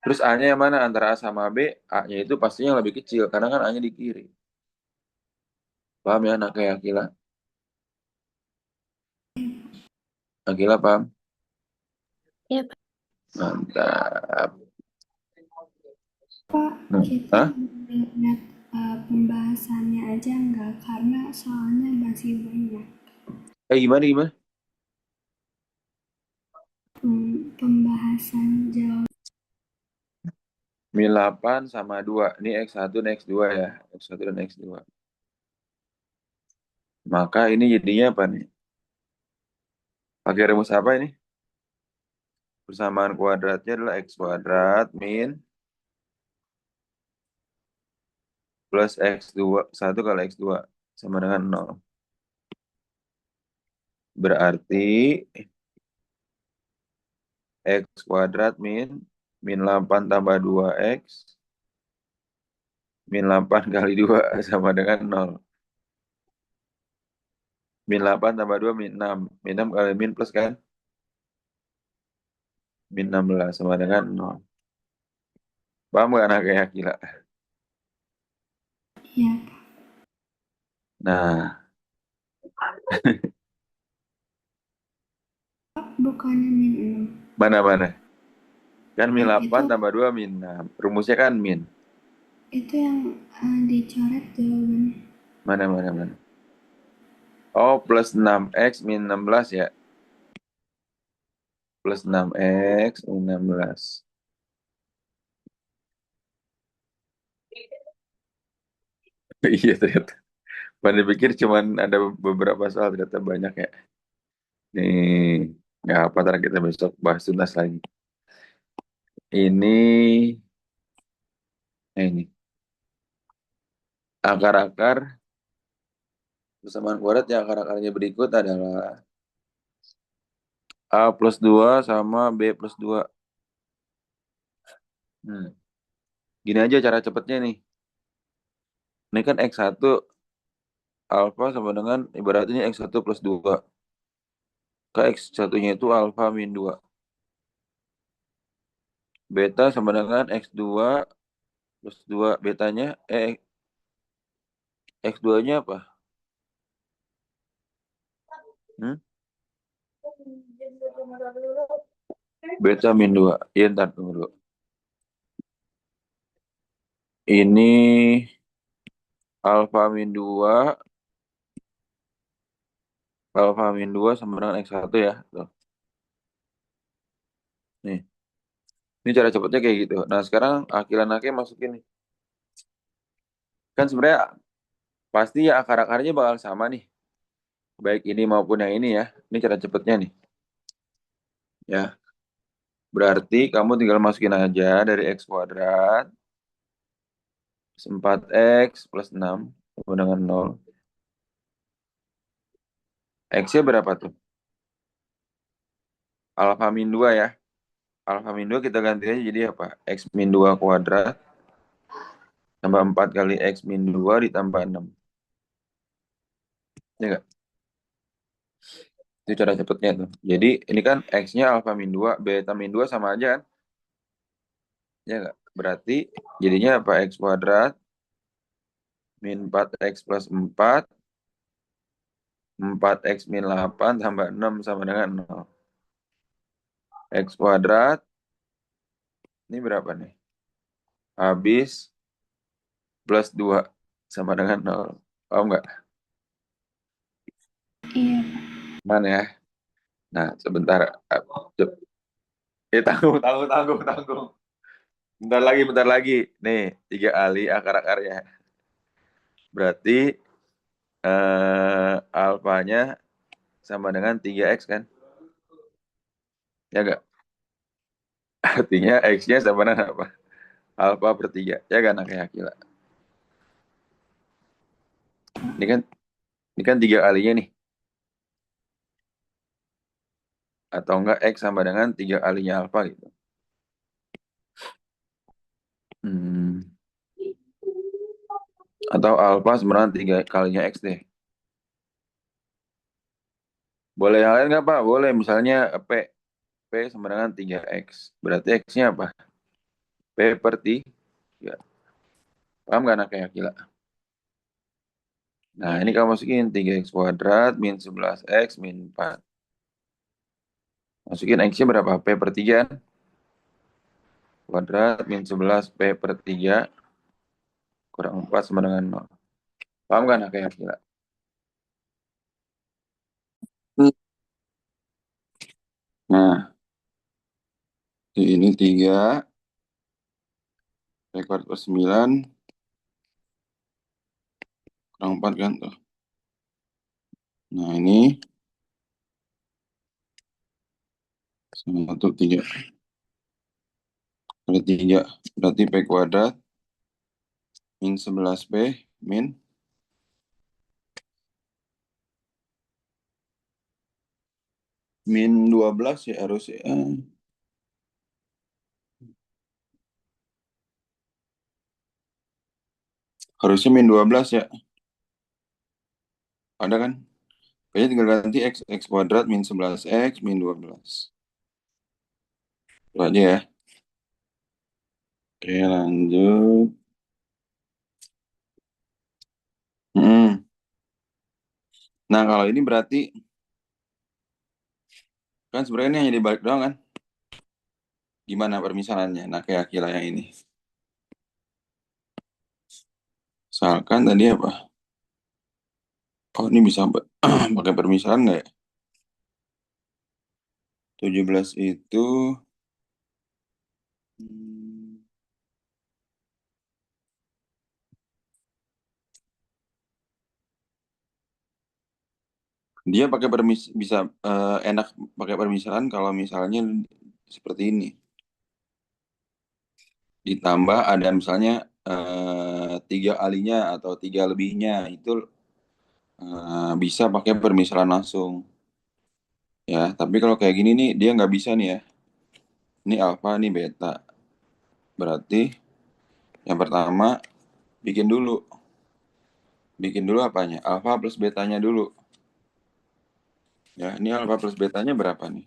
Terus A-nya yang mana? Antara A sama B, A-nya itu pastinya lebih kecil, karena kan A-nya di kiri. Paham ya anaknya Akila? Akila paham? Iya, Pak. Mantap. Pak, kita Hah? lihat pembahasannya aja nggak? Karena soalnya masih banyak. Gimana gimana? Pembahasan jawab. Min 8 sama 2. Ini X1 dan X2 ya. X1 dan X2. Maka ini jadinya apa nih? Pakai rumus apa ini? Persamaan kuadratnya adalah X kuadrat min plus X2. 1 kali X2 sama dengan 0. Berarti X kuadrat min 8 tambah 2X min 8 kali 2 sama dengan 0. Min 8 tambah 2 min 6. Min 6 kali min plus kan? Min 16 sama dengan 0. Paham gak anaknya gila? Ya, Nah, Pak, bukannya min 6. mana-mana? Kan min 8 Itu tambah 2 min 6. Rumusnya kan min. itu yang dicoret jawabannya. Mana. Oh, plus 6X min 16 ya. Plus 6X min 16. Iya ternyata. Pada pikir cuman ada beberapa soal, ternyata banyak ya. Nih, nggak apa, ntar kita besok bahas tuntas lagi. Ini, ini. Akar-akar persamaan kuadrat yang akar-akarnya berikut adalah A plus 2 sama B plus 2. Hmm. Gini aja cara cepetnya nih. Ini kan X1 alfa sama dengan ibaratnya X1 plus 2. Ke X1-nya itu alfa min 2. Beta sama dengan X2 plus 2. Betanya, X2-nya apa? Hmm? Beta min 2. Iya, ntar tunggu dulu. Ini alfa min 2. Alfa min 2 sama dengan X1 ya. Tuh. Nih. Ini cara cepetnya kayak gitu. Nah, sekarang akil-akilnya masukin nih. Kan sebenarnya pasti ya akar-akarnya bakal sama nih. Baik ini maupun yang ini ya. Ini cara cepetnya nih. Ya. Berarti kamu tinggal masukin aja dari X kuadrat. 4X plus 6 sama dengan 0. X-nya berapa tuh? Alfa min 2 ya. Alfa min 2 kita ganti aja jadi apa? X min 2 kuadrat tambah 4 kali X min 2 ditambah 6. Ya nggak? Itu cara cepetnya tuh. Jadi ini kan X-nya alfa min 2, beta min 2 sama aja kan? Ya nggak? Berarti jadinya apa? X kuadrat min 4X plus 4, 4X min 8 tambah 6 sama dengan 0. X kuadrat, ini berapa nih? Habis plus 2 sama dengan 0. Paham nggak? Iya, Mana ya? Nah, sebentar. Tanggung, tanggung, tanggung, tanggung. Bentar lagi, bentar lagi. Nih, 3 kali akar-akarnya. Berarti alfanya sama dengan 3X kan? Ya nggak? Artinya X-nya sama dengan apa? Alfa per 3. Ya kan, kayak gila. Ini kan 3 kalinya nih. Atau enggak X sama dengan 3 kalinya alfa gitu. Hmm. Atau alfa sama dengan 3 kalinya X deh. Boleh yang lain nggak Pak? Boleh. Misalnya P sama dengan 3X. Berarti X-nya apa? P per 3. Paham nggak anak kayak gila? Nah, ini kamu masukin 3X kuadrat min 11X min 4. Masukin X-nya berapa? P per 3 kan? Kuadrat min 11 P per 3 kurang 4 sama dengan 0. Paham nggak anak kayak gila? Nah, ini 3 P kuadrat per 9 kurang 4 kan tuh. Nah, ini 1, 3. Ada 3. Berarti P kuadrat min 11P min 12 ya harusnya. Harusnya min 12 ya. Ada kan? Kayaknya tinggal ganti X kuadrat min 11X min 12. Itu aja ya. Oke, lanjut. Nah, kalau ini berarti kan sebenarnya ini hanya dibalik doang kan? Gimana permisalannya? Nah, kayak kira yang ini. Misalkan tadi apa? Oh, ini bisa pakai permisalan nggak ya? 17 itu hmm, dia pakai bisa enak pakai permisalan kalau misalnya seperti ini. Ditambah ada misalnya 3 kalinya atau 3 lebihnya itu bisa pakai permisalan langsung. Ya, tapi kalau kayak gini nih dia nggak bisa nih ya. Ini alfa, ini beta. Berarti yang pertama bikin dulu. Bikin dulu apanya? Alfa plus betanya dulu. Ya, ini alfa plus betanya berapa nih?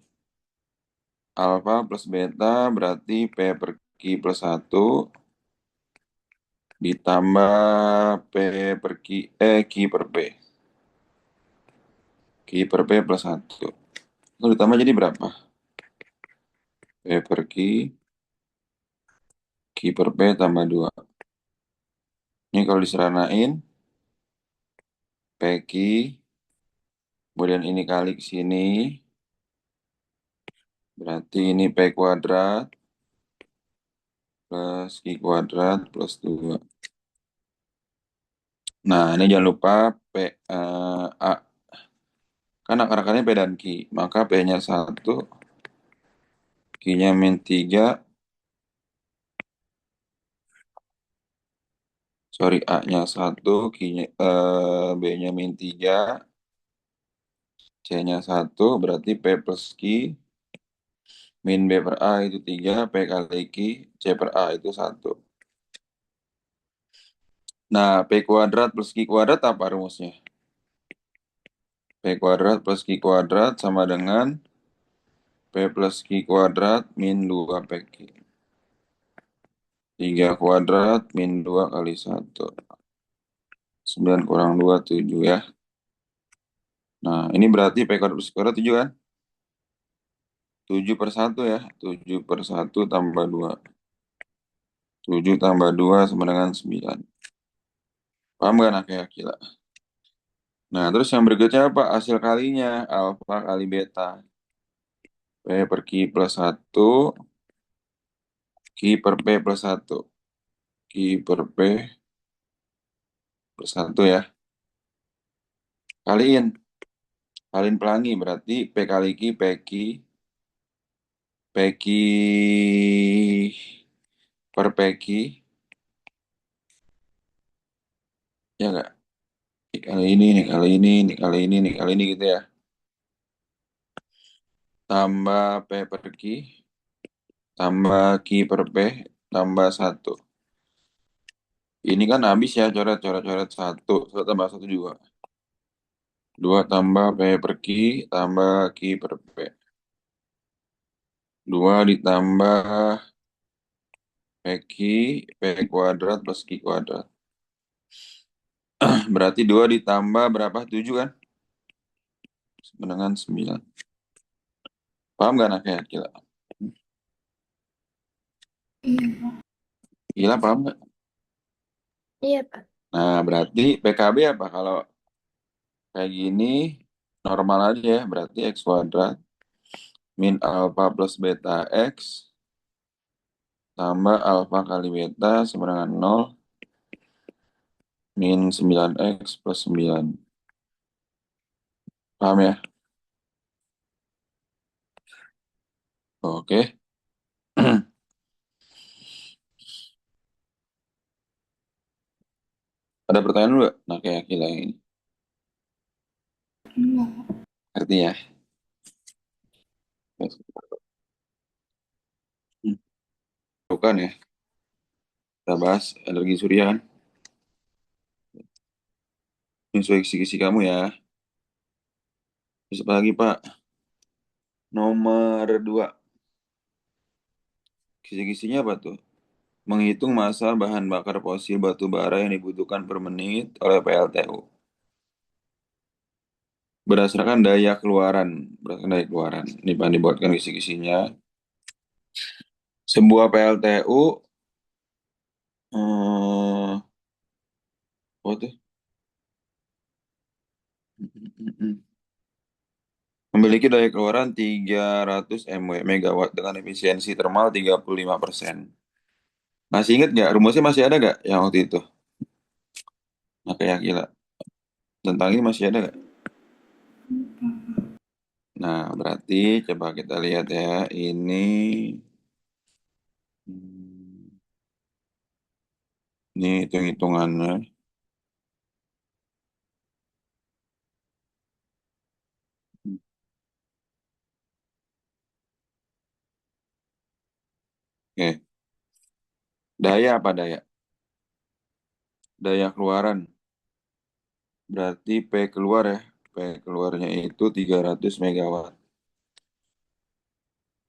Alfa plus beta berarti P per Q plus 1 ditambah P per Q, Q per P. Q per P plus 1. Itu ditambah jadi berapa? P per Q per P tambah 2. Ini kalau diseranain, PQ, kemudian ini kali ke sini, berarti ini P kuadrat plus Q kuadrat plus 2. Nah, ini jangan lupa P, A. Kan akar-akarnya P dan Q. Maka P-nya 1, Q-nya min 3, sorry, A-nya 1, Q-nya, B-nya min 3, C-nya 1, berarti P plus Q, min B per A itu 3, P kali Q, C per A itu 1. Nah, P kuadrat plus Q kuadrat apa rumusnya? P kuadrat plus Q kuadrat sama dengan P plus Q kuadrat min 2 PQ. 3 kuadrat min 2 kali 1. 9 kurang 2, 7 ya. Nah, ini berarti P kuadrat plus Q kuadrat 7 kan? 7 per 1 ya. 7 per 1 tambah 2. 7 tambah 2 sama dengan 9. Paham kan akhirnya kira? Nah, terus yang berikutnya apa? Hasil kalinya. Alfa kali beta. P per Q plus 1. Q per P plus 1. Q per P plus 1 ya. Kaliin. Kaliin pelangi berarti P kali Q, PQ per PQ. Ya nggak? Nih kali ini, nih kali ini, nih kali ini, nih kali ini gitu ya. Tambah P per Q, tambah Q per P, tambah 1. Ini kan habis ya, coret-coret-coret 1. 1 tambah 1 juga. 2 tambah P per Q, tambah Q per P. 2 ditambah PQ, P kuadrat plus Q kuadrat. Berarti 2 ditambah berapa? 7 kan? Dengan 9. Paham gak anaknya? Gila. Iya, Pak. Gila paham gak? Iya, Pak. Nah, berarti PKB apa? Kalau kayak gini, normal aja ya. Berarti X kuadrat min alfa plus beta X tambah alfa kali beta sama dengan 0 min 9X plus 9. Paham ya? Oke. Ada pertanyaan dulu gak? Nah, kayak gila ini. Enggak, Pak. Artinya. Bukan ya. Kita bahas energi surya kan. Sesuai kisi-kisi kamu ya. Terus apa lagi Pak? Nomor 2. Kisi-kisinya apa tuh? Menghitung massa bahan bakar fosil batu bara yang dibutuhkan per menit oleh PLTU. Berdasarkan daya keluaran. Ini Pak dibuatkan kisi-kisinya. Sebuah PLTU, apa tuh? Memiliki daya keluaran 300 MW megawatt dengan efisiensi termal 35%. Masih ingat nggak? Rumusnya masih ada nggak yang waktu itu? Nah, kayak gila. Tentang ini masih ada nggak? Nah, berarti coba kita lihat ya. Hmm, ini hitung-hitungannya. Oke. Daya apa daya? Daya keluaran. Berarti P keluar ya. P keluarnya itu 300 megawatt.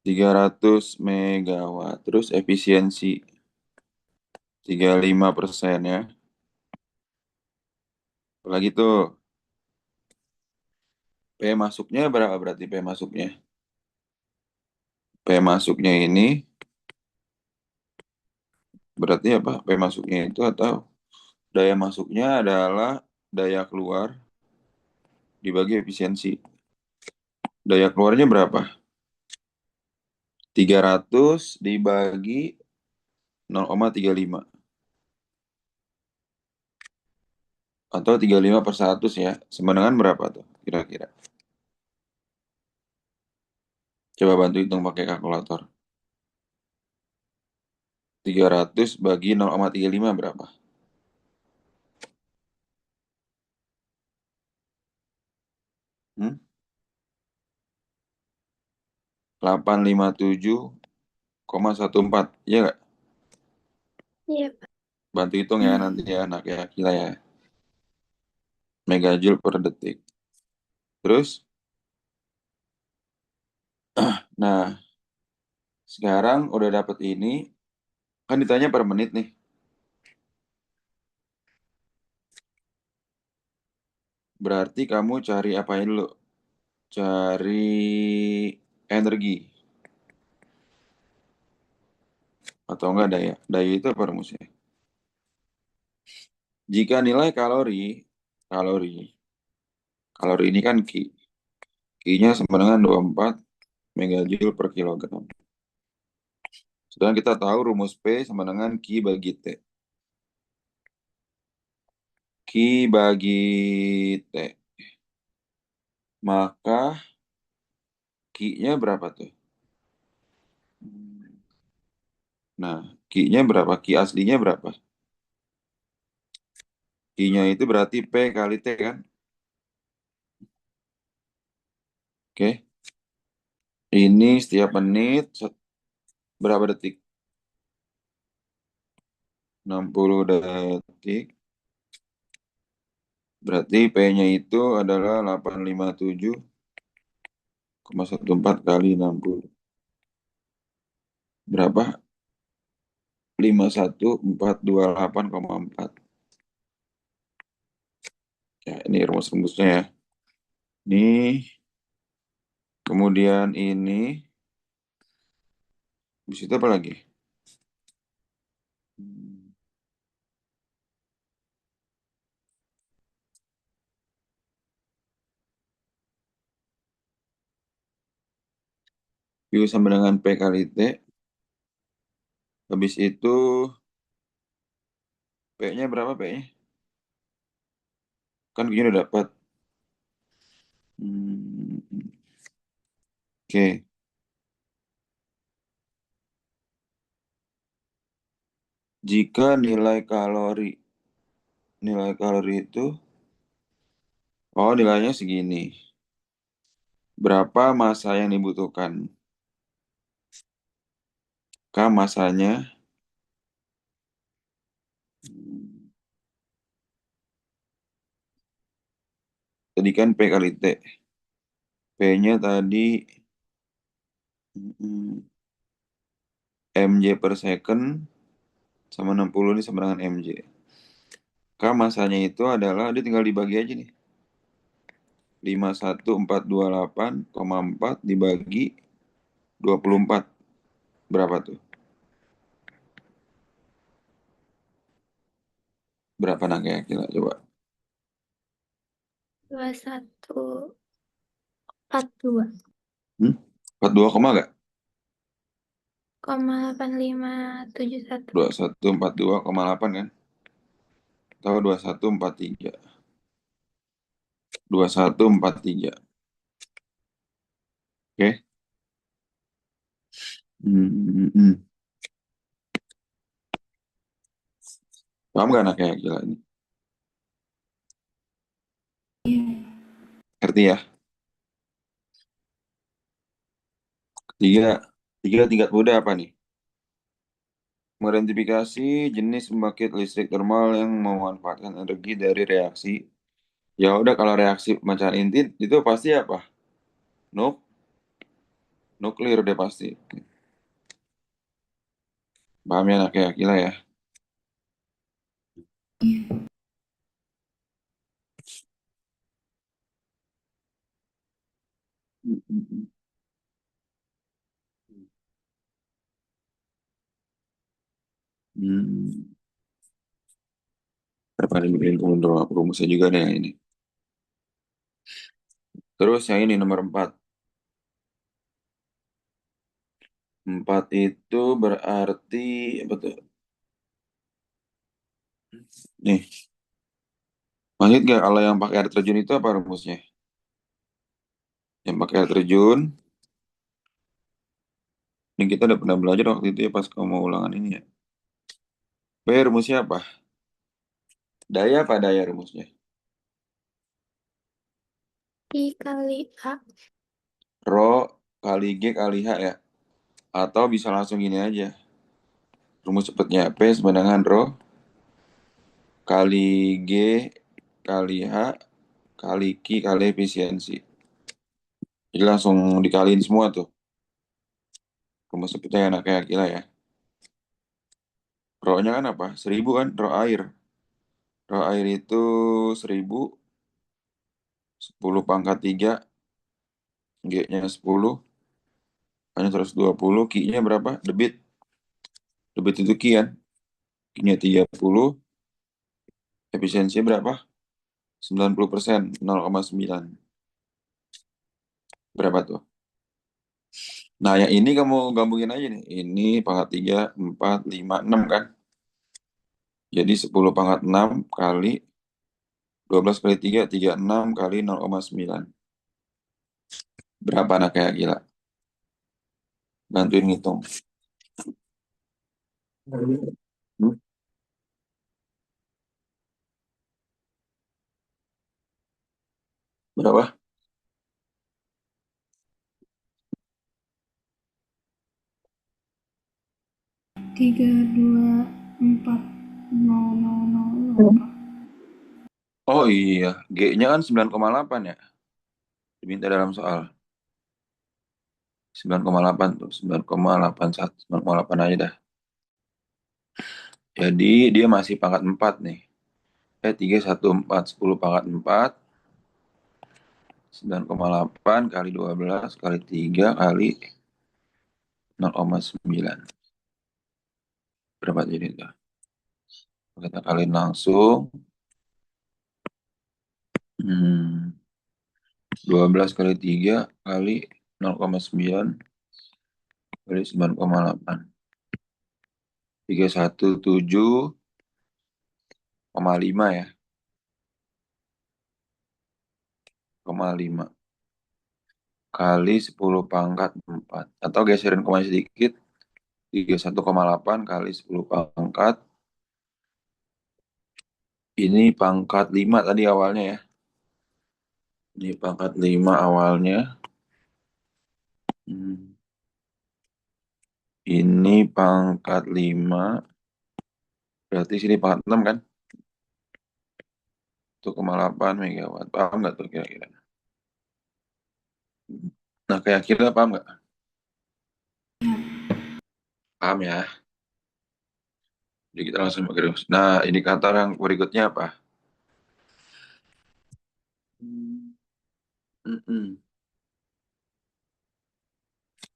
300 megawatt. Terus efisiensi 35% ya. Apalagi tuh P masuknya berapa berarti P masuknya? P masuknya ini berarti apa? P masuknya itu atau daya masuknya adalah daya keluar dibagi efisiensi. Daya keluarnya berapa? 300 dibagi 0,35 atau 35/100 ya. Sama dengan berapa tuh kira-kira? Coba bantu hitung pakai kalkulator. 300 bagi 0,35 berapa? Hmm? 857,14. Iya nggak? Iya, Pak. Bantu hitung ya Iya. nanti ya anak ya gila ya. Megajoule per detik. Terus, nah sekarang udah dapet ini, kan ditanya per menit nih. Berarti kamu cari apa dulu? Cari energi atau enggak daya. Daya itu apa rumusnya? Jika nilai kalori, kalori ini kan Ki. Ki-nya sama dengan 24 megajoule per kilogram. Sedangkan kita tahu rumus P sama dengan Ki bagi T. Ki bagi T. Maka Ki-nya berapa tuh? Nah, Ki-nya berapa? Ki aslinya berapa? Ki-nya itu berarti P kali T kan? Oke. Ini setiap menit berapa detik? 60 detik. Berarti P-nya itu adalah 857,14 kali 60. Berapa? 51428,4. Ya, ini rumus-rumusnya ya. Ini, kemudian ini, habis itu apa lagi? Hmm, Q sama dengan P kali T. Habis itu P-nya berapa P-nya? Kan Q-nya udah dapat. Hmm, Oke. Jika nilai kalori itu, oh nilainya segini. Berapa massa yang dibutuhkan? K massanya, hmm, tadi kan P kali T. P-nya tadi hmm, mj per second sama 60 ini sama dengan mj. K massanya itu adalah, dia tinggal dibagi aja nih. 51428,4 dibagi 24. Berapa tuh? Berapa nangkanya kira coba? 2142 Hmm? 42 koma gak? 8571. 2142,8 kan? Atau 2143? 2143. Oke? Hmm, hmm, hmm. Paham gak anaknya gila ini? Iya. Ngerti ya? Tiga, tiga tingkat muda apa nih? Mengidentifikasi jenis pembangkit listrik thermal yang memanfaatkan energi dari reaksi. Ya udah kalau reaksi pemecahan inti itu pasti apa? Nuk, nuklir udah pasti. Paham ya anak ya, gila ya. Hmm. Daripada bikin rumusnya juga deh yang ini. Terus yang ini nomor 4. 4 itu berarti apa tuh? Nih, masih gak kalau yang pakai air terjun itu apa rumusnya? Yang pakai air terjun, ini kita udah pernah belajar waktu itu ya pas kamu ulangan ini ya. B rumusnya apa? Daya apa daya rumusnya? I kali A. Rho kali G kali H ya. Atau bisa langsung gini aja. Rumus cepatnya P sama dengan Rho kali G kali H kali Q kali efisiensi. Jadi langsung dikaliin semua tuh. Rumus cepatnya enak kayak gila ya. Rho-nya kan apa? 1000 kan? Rho air. Rho air itu 1000, 10 pangkat 3, G-nya 10, hanya 120, Q-nya berapa? Debit. Debit itu Q kan? Q-nya 30, efisiensinya berapa? 90%, 0,9. Berapa tuh? Nah, yang ini kamu gabungin aja nih. Ini pangkat 3, 4, 5, 6 kan? Jadi 10 pangkat 6 kali 12 kali 3, 36 kali 0,9. Berapa nak kayak gila? Bantuin ngitung. Hmm? Berapa? 324.000 Oh iya, G-nya kan 9,8 ya. Diminta dalam soal. 9,8 tuh, 9,81, 9,8 aja dah. Jadi dia masih pangkat 4 nih. 3, 1, 4, 10 pangkat 4, 9,8 kali 12 kali 3 kali 0,9. Berapa jadi itu? Kita kaliin langsung. 12 kali 3 kali 0,9 kali 9,8. 317,5 ya. 0,5 kali 10 pangkat 4. Atau geserin koma sedikit. 31,8 kali 10 pangkat. Ini pangkat 5 tadi awalnya ya. Ini pangkat 5 awalnya. Hmm. Ini pangkat 5. Berarti sini pangkat 6 kan? 1,8 megawatt. Paham nggak tuh kira-kira? Nah, kayak kira paham nggak? Paham ya. Jadi kita langsung pakai rumus. Nah, indikator yang berikutnya apa? Hmm. Mm-mm.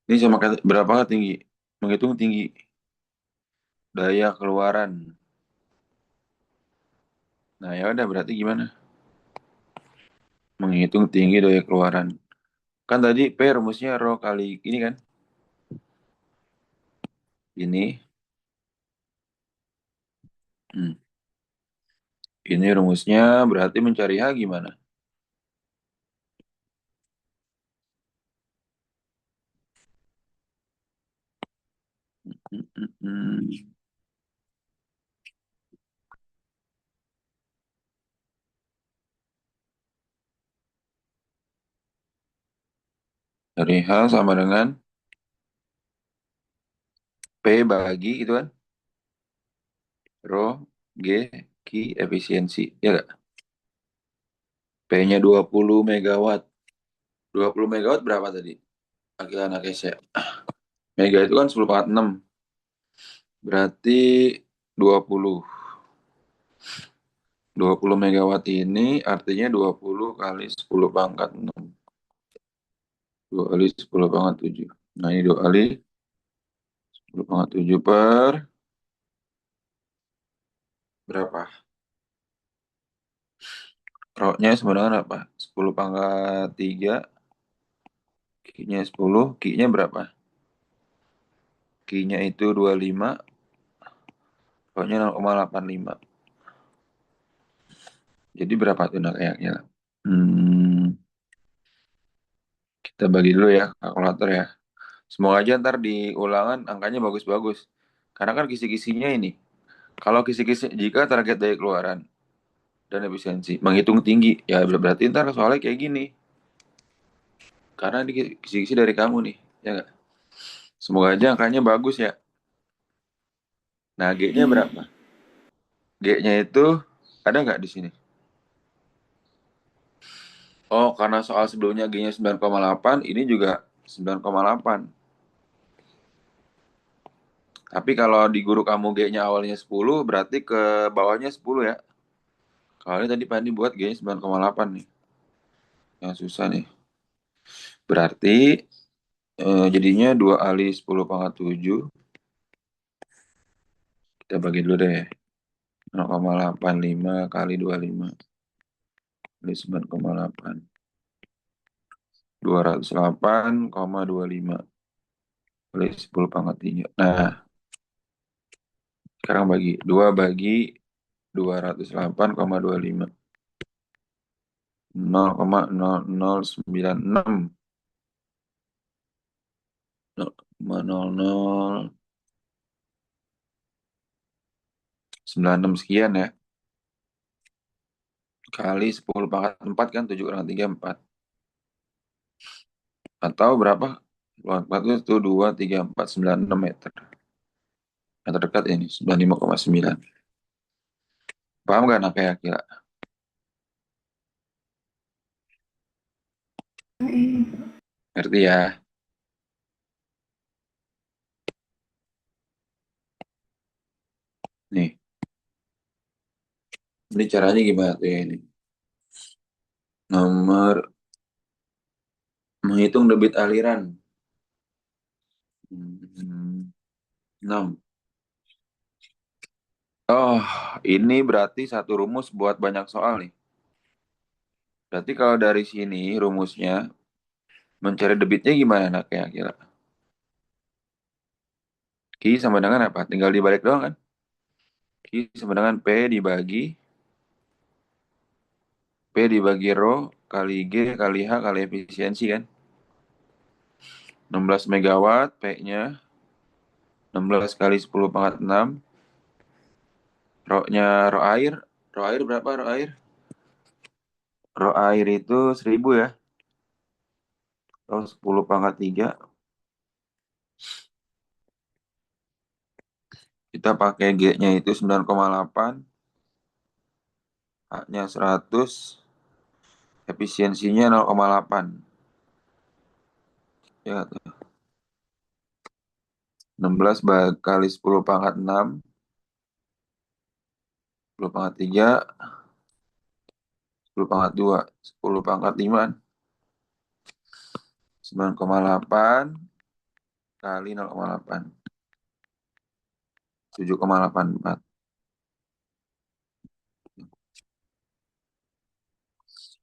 Ini sama kayak berapa tinggi? Menghitung tinggi daya keluaran. Nah, ya udah berarti gimana? Menghitung tinggi daya keluaran. Kan tadi P rumusnya rho kali ini kan? Ini. Hmm. Ini rumusnya berarti mencari H gimana? Hmm. Dari H sama dengan P bagi gitu kan? Rho, G, Ki, efisiensi. Ya nggak? P-nya 20 megawatt. 20 megawatt berapa tadi? Akil anak ya. Mega itu kan 10 pangkat 6. Berarti 20. 20 megawatt ini artinya 20 kali 10 pangkat 6. 2 kali 10 pangkat 7. Nah ini 2 kali 10 pangkat 7 per berapa? Rho-nya sebenarnya apa? 10 pangkat 3. Ki-nya 10. Ki-nya berapa? Ki-nya itu 25. Rho-nya 0,85. Jadi berapa tuh nak kayaknya? Hmm, kita bagi dulu ya kalkulator ya. Semoga aja ntar di ulangan angkanya bagus-bagus. Karena kan kisi-kisinya ini. Kalau kisi-kisi jika target daya keluaran dan efisiensi menghitung tinggi, ya berarti ntar soalnya kayak gini. Karena ini kisi-kisi dari kamu nih, ya nggak? Semoga aja angkanya bagus ya. Nah, G-nya Iya. berapa? G-nya itu ada nggak di sini? Oh, karena soal sebelumnya G-nya 9,8, ini juga 9,8. Tapi kalau di guru kamu G-nya awalnya 10, berarti ke bawahnya 10 ya. Kalau ini tadi Pandi buat G-nya 9,8 nih. Yang susah nih. Berarti jadinya 2 kali 10 pangkat 7. Kita bagi dulu deh. 0,85 kali 25 kali 9,8. 208,25 kali 10 pangkat 3. Nah, sekarang bagi 2 bagi 208,25. 0,0096. 0,0096 sekian ya. Kali 10 pangkat 4 kan 7 kurang 3 4. Atau berapa? 4 itu 2, 3, 4, 96 meter. Yang terdekat ini 95,9. Paham gak nak kayak kira? Iya. Ngerti ya? Nih, ini caranya gimana tuh ya ini? Nomor menghitung debit aliran. 6. Oh, ini berarti satu rumus buat banyak soal nih. Berarti kalau dari sini rumusnya mencari debitnya gimana nak kayak kira? Ki sama dengan apa? Tinggal dibalik doang kan? Ki sama dengan P dibagi rho kali G kali H kali efisiensi kan? 16 megawatt P-nya 16 kali 10 pangkat 6. Rho-nya rho air berapa rho air? Rho air itu 1000 ya. Atau 10 pangkat 3. Kita pakai G-nya itu 9,8. H-nya 100. Efisiensinya 0,8. Ya, 16 kali 10 pangkat 6. 10 pangkat 3. 10 pangkat 2. 10 pangkat 5. 9,8 kali 0,8. 7,84.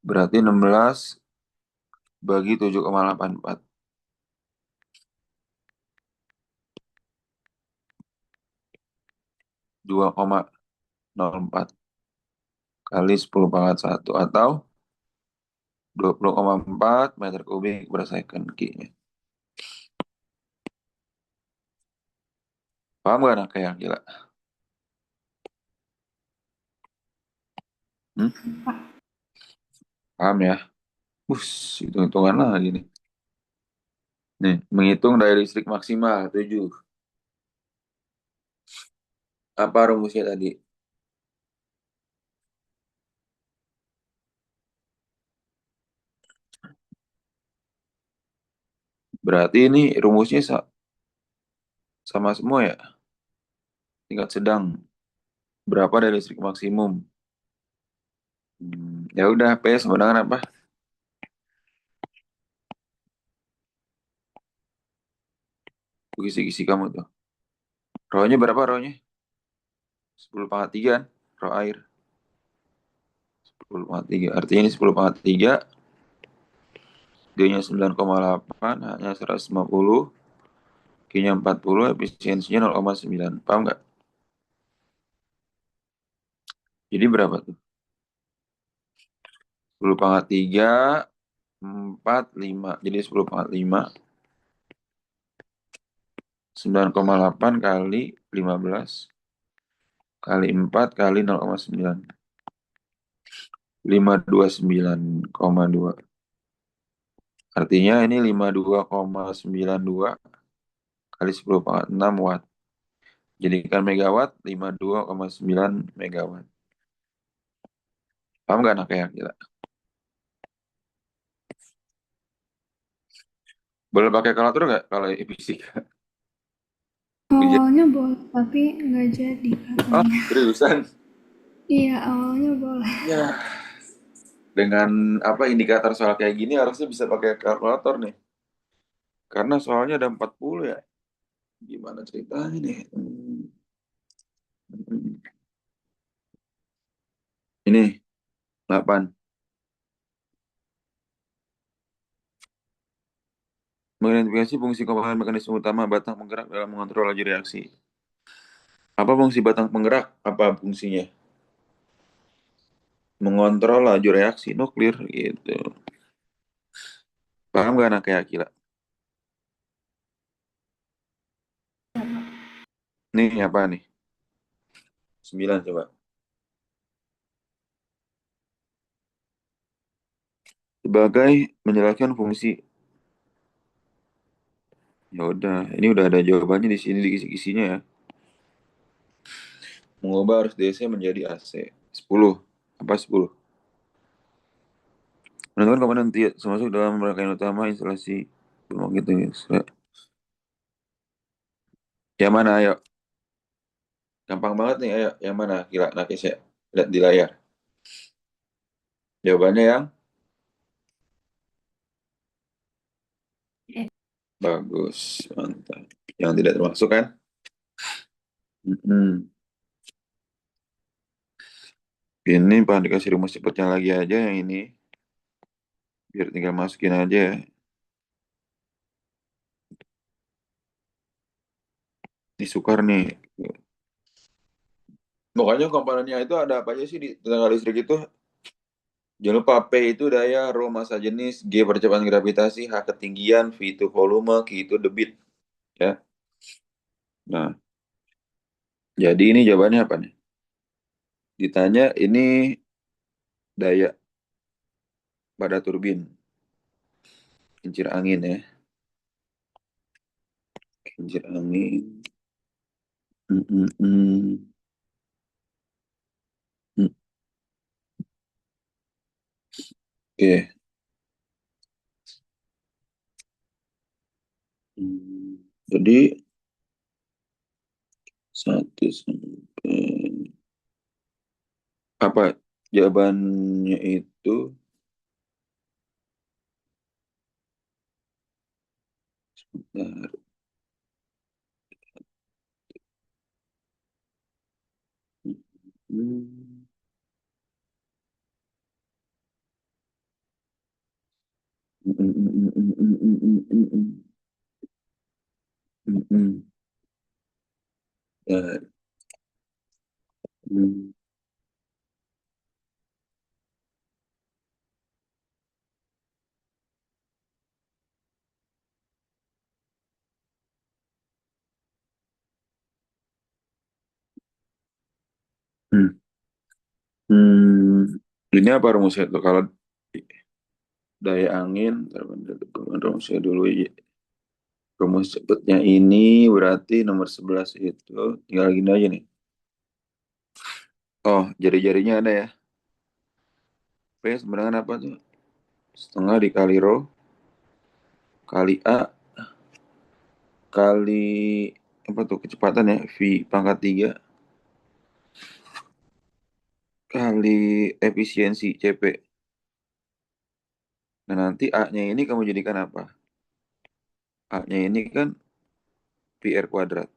Berarti 16 bagi 7,84. 2,04 kali 10 pangkat 1 atau 20,4 meter kubik per second Q-nya. Paham gak nak kayak gila? Hmm? Paham ya? Hitung-hitungan lagi nih. Nih, menghitung daya listrik maksimal 7. Apa rumusnya tadi? Berarti ini rumusnya sama semua ya? Tingkat sedang. Berapa dari listrik maksimum? Ya udah, P sama dengan apa? Kisi-kisi kamu tuh. Rho-nya berapa rho-nya? 10 pangkat 3 kan? Rho air. 10 pangkat 3. Artinya ini 10 pangkat 3. D-nya 9,8. H-nya 150. Q-nya 40. Efisiensinya 0,9. Paham nggak? Jadi berapa tuh? 10 pangkat 3. 4, 5. Jadi 10 pangkat 5. 9,8 kali 15 kali 4 kali 0,9. 529,2. Artinya ini 52,92 kali 10 pangkat 6 watt. Jadikan megawatt 52,9 megawatt. Paham nggak anak ya? Gila. Boleh pakai kalkulator nggak kalau fisika? Ujian. Awalnya boleh, tapi nggak jadi Oh, katanya. seriusan? Iya, awalnya boleh. Ya, dengan apa indikator soal kayak gini harusnya bisa pakai kalkulator nih. Karena soalnya ada 40 ya. Gimana ceritanya nih? Ini 8. Mengidentifikasi fungsi komponen mekanisme utama batang penggerak dalam mengontrol laju reaksi. Apa fungsi batang penggerak? Apa fungsinya? Mengontrol laju reaksi nuklir gitu. Paham gak anak kayak Akila? Nih apa nih? 9 coba. Sebagai menjelaskan fungsi. Ya udah, ini udah ada jawabannya di sini di kisi-kisinya ya. Mengubah arus DC menjadi AC. 10. Apa 10? Menentukan komponen tiap termasuk dalam rangkaian utama instalasi pembangkit listrik. Yang mana ayo? Gampang banget nih, ayo. Yang mana? Gila, nakis ya. Lihat di layar. Jawabannya yang bagus. Mantap. Yang tidak termasuk kan? Mm-mm. Ini Pak dikasih rumus cepatnya lagi aja yang ini. Biar tinggal masukin aja ya. Ini sukar nih. Pokoknya komponennya itu ada apa aja sih di tenaga listrik itu? Jangan lupa P itu daya, Rho massa jenis, G percepatan gravitasi, H ketinggian, V itu volume, Q itu debit. Ya. Nah, jadi ini jawabannya apa nih? Ditanya ini daya pada turbin. Kincir angin ya. Kincir angin. Mm, mm, mm. Mm, Oke. Jadi 1 sampai apa jawabannya itu bentar. Hmm, mm, mm, mm, mm, mm, mm, mm, mm, mm, mm, mm. Ya, mm, mm. Ini apa rumusnya tuh kalau daya angin, ntar bentar, rumusnya dulu ya. Rumus cepatnya ini berarti nomor 11 itu tinggal gini aja nih. Oh, jari-jarinya ada ya. P sama dengan apa tuh? Setengah dikali rho kali A kali apa tuh kecepatan ya V pangkat 3 kali efisiensi CP. Nah nanti A-nya ini kamu jadikan apa? A-nya ini kan PR kuadrat.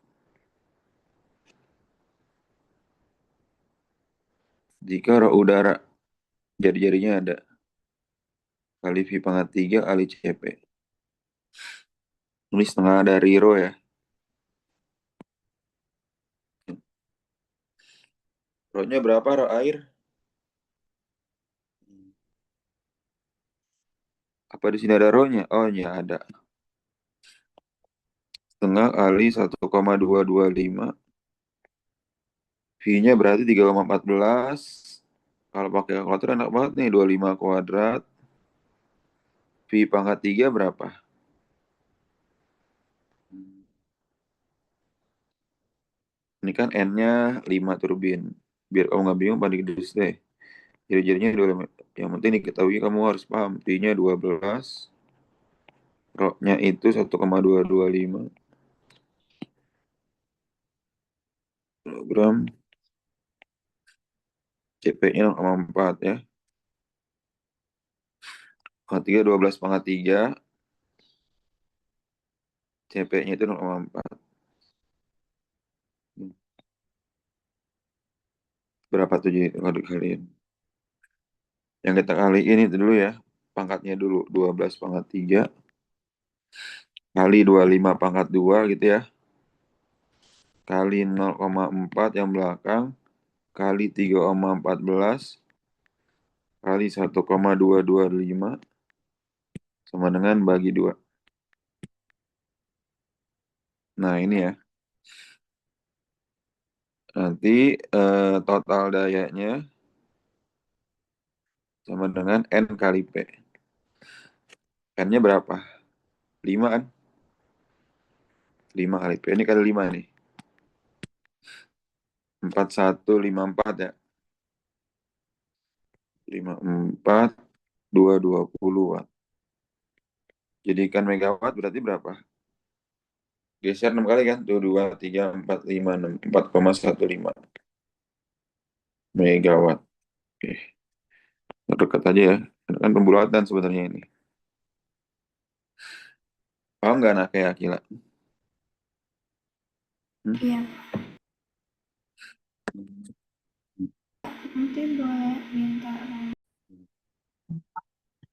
Jika rho udara jari-jarinya ada kali V pangkat 3 kali CP. Ini setengah dari rho ya. Rho-nya berapa rho air? Apa di sini ada rho-nya? Oh ya ada. Setengah kali 1,225. V-nya berarti 3,14. Kalau pakai kalkulator enak banget nih. 25 kuadrat. V pangkat 3 berapa? Ini kan N-nya 5 turbin. Biar kamu nggak bingung, paling gede deh. Jadi-jadinya 25. Yang penting diketahui kamu harus paham. V-nya 12. Rho-nya itu 1,225 kilogram. CP-nya 0,4 ya. Pangkat 3, 12 pangkat 3. CP-nya itu 0,4. Berapa tuh jadi kalau dikaliin? Yang kita kaliin itu dulu ya. Pangkatnya dulu 12 pangkat 3 kali 25 pangkat 2 gitu ya. Kali 0,4 yang belakang kali 3,14 kali 1,225 sama dengan bagi 2. Nah ini ya. Nanti total dayanya sama dengan N kali P. N-nya berapa? 5 kan? 5 kali P. Ini kali 5 nih. 4154 ya. 54 220 watt. Jadikan megawatt berarti berapa? Geser 6 kali kan? Tuh 2, 3, 4, 5, 6. 4,15 megawatt. Oke. Dekat aja ya. Ini kan pembulatan sebenarnya ini. Paham nggak nak kayak Akila? Hmm? Iya, nanti boleh minta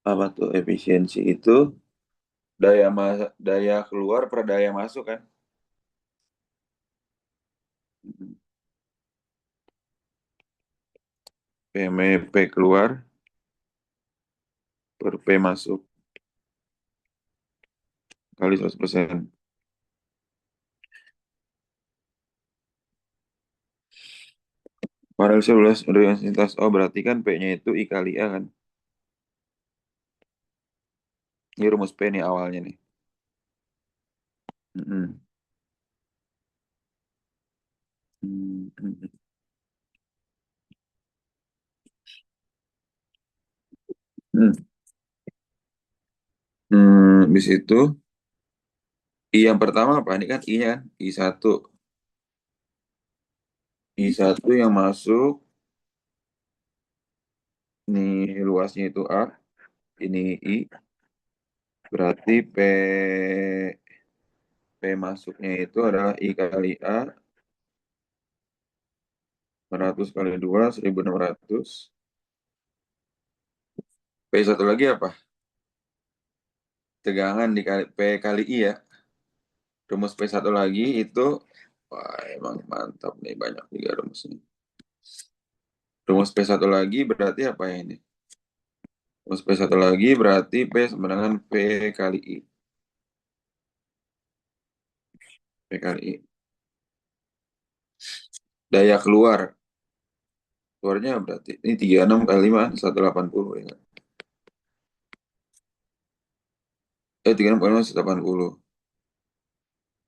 Apa tuh efisiensi itu daya keluar per daya masuk kan? PMP keluar per P masuk kali 100%. Paralel 11 intensitas O berarti kan P-nya itu I kali A kan? Ini rumus P nih awalnya nih. Mm-mm. Mm-mm. Hmm. Habis itu I yang pertama apa? Ini kan I-nya kan? I1. I1 yang masuk, ini luasnya itu A, ini I, berarti P masuknya itu adalah I kali A, 100 kali 2, 1600. P satu lagi apa? Tegangan dikali P kali I ya. Rumus P satu lagi itu, wah emang mantap nih, banyak juga rumusnya. Rumus P satu lagi berarti apa ya ini? Rumus P satu lagi berarti P sama dengan P kali I. P kali I. Daya keluar. Keluarnya berarti ini 36 kali 5, 180 ya. 36 kali 5, 180.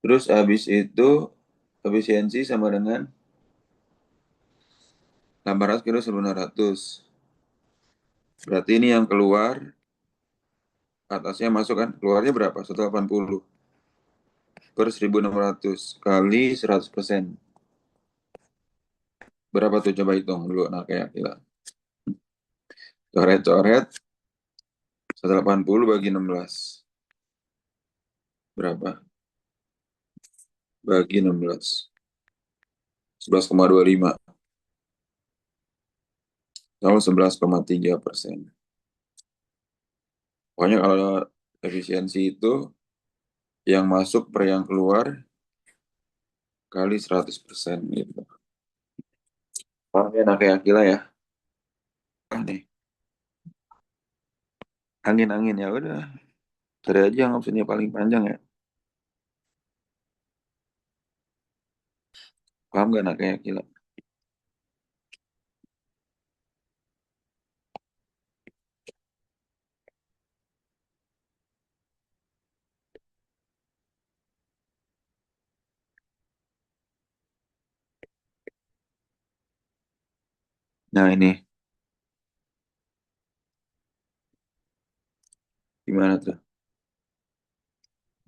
Terus habis itu efisiensi sama dengan 800 kira 900. Berarti ini yang keluar, atasnya masuk kan? Keluarnya berapa? 180 per 1600 kali 100%. Berapa tuh? Coba hitung dulu. Nah, kayak gila. Coret-coret, 180 bagi 16. Berapa? Bagi 16. 11,25. Sama 11,3%. Pokoknya kalau efisiensi itu yang masuk per yang keluar kali 100% gitu. Paham ya, nah kayak gila ya. Ah, nih, angin-angin ya udah. Cari aja yang opsinya paling panjang ya. Paham gak nak kayak gila? Nah ini, gimana tuh?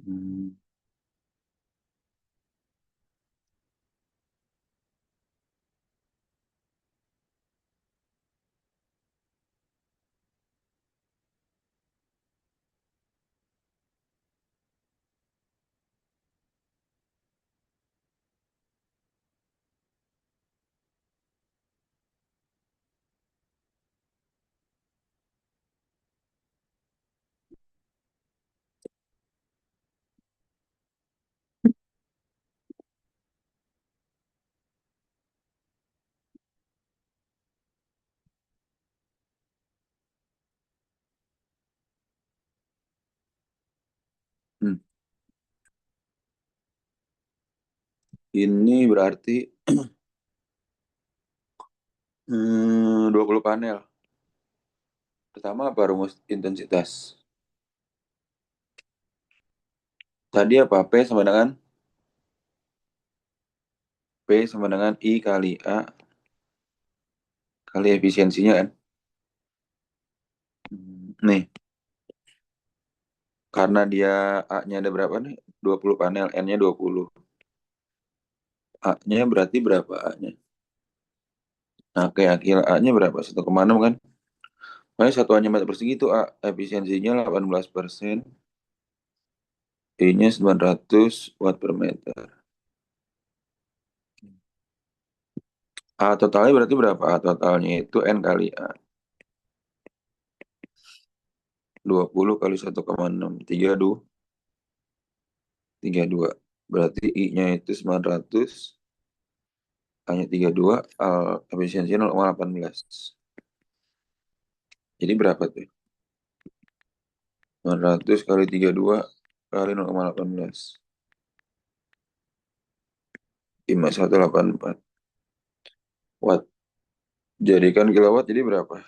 Hmm, hmm. Ini berarti 20 panel. Pertama apa rumus intensitas? Tadi apa? P sama dengan I kali A kali efisiensinya kan? Nih, karena dia A-nya ada berapa nih? 20 panel, N-nya 20. A-nya berarti berapa A-nya? Nah, kayak kira A-nya berapa? 1,6 kan? Makanya satuannya meter persegi itu A, efisiensinya 18%, I-nya 900 watt per meter. A totalnya berarti berapa? A totalnya itu N kali A. 20 kali 1,6. 32. Berarti I-nya itu 900, A-nya 32, efisiensinya 0,18. Jadi berapa tuh? 900 kali 32 kali 0,18. 5184 watt. Jadikan kilowatt jadi berapa?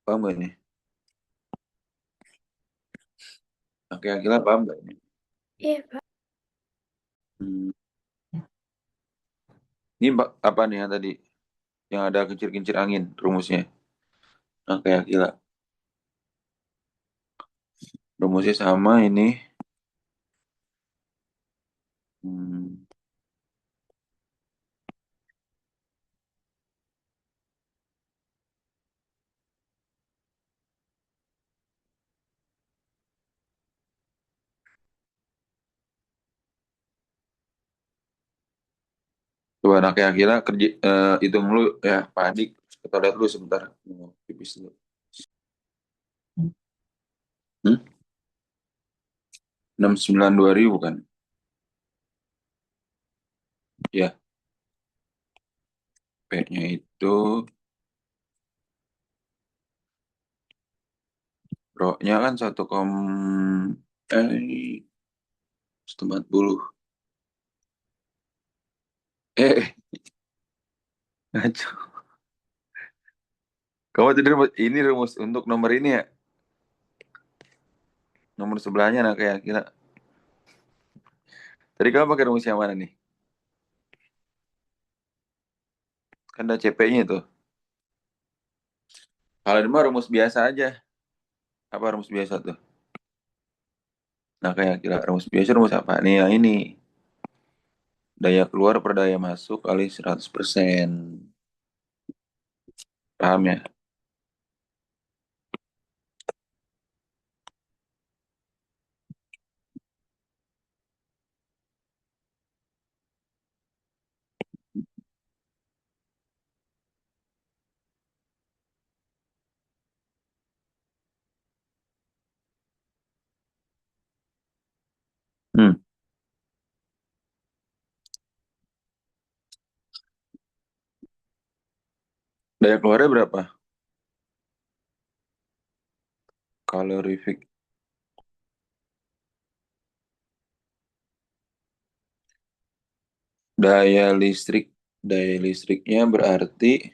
Paham gak nih? Nah, kira-kira paham gak ini? Iya, Pak. Hmm. Ini apa nih yang tadi? Yang ada kincir-kincir angin rumusnya. Nah, kayak gila. Rumusnya sama ini. Hmm. Coba nah kayak gila kerja hitung dulu ya Pak Adik. Kita lihat dulu sebentar. Mau pipis dulu. Hmm? 692.000 kan? Ya, P-nya itu Rho-nya kan 1,40. Ngaco. Kamu tadi ini rumus untuk nomor ini ya, nomor sebelahnya nah kayak gila. Tadi kamu pakai rumus yang mana nih? Kan ada CP-nya tuh. Kalau ini mah rumus biasa aja. Apa rumus biasa tuh? Nah, kayak kira rumus biasa rumus apa? Nih, yang ini. Daya keluar per daya masuk kali 100%. Paham ya? Hmm. Daya keluarnya berapa? Kalorifik. Daya listrik. Daya listriknya berarti,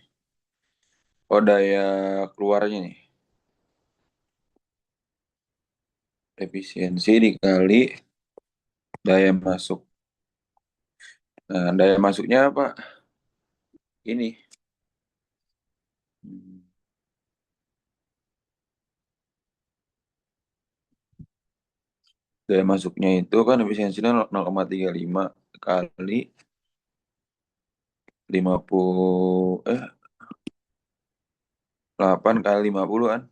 oh daya keluarnya nih. Efisiensi dikali daya masuk. Nah, daya masuknya apa? Ini. Hmm. Daya masuknya itu kan efisiensinya 0,35 kali 50, 8 kali 50 kan?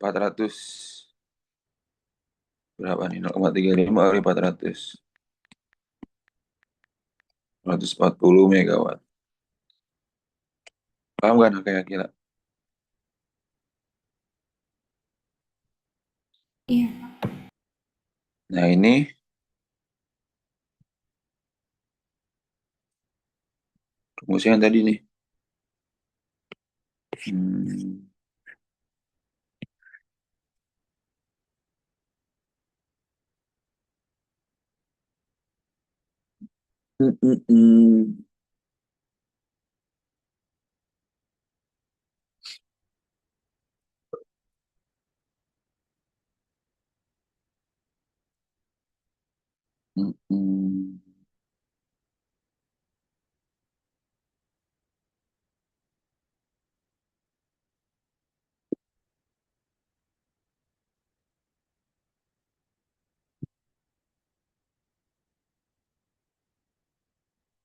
400. Berapa nih? 0,35 kali 400. 140 megawatt. Paham kan kayak kira? Iya. Nah, ini rumusnya yang tadi nih. Hmm. Hmm, hmm, hmm. Hmm, hmm.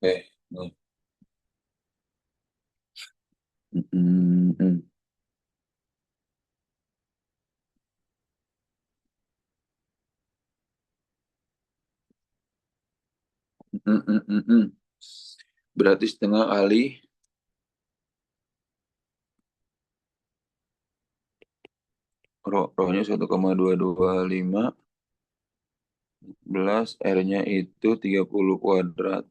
Nih. Hmm, hmm, hmm. Hmm, hmm, hmm, hmm. Berarti setengah kali rohnya 1,225 belas R-nya itu 30 kuadrat.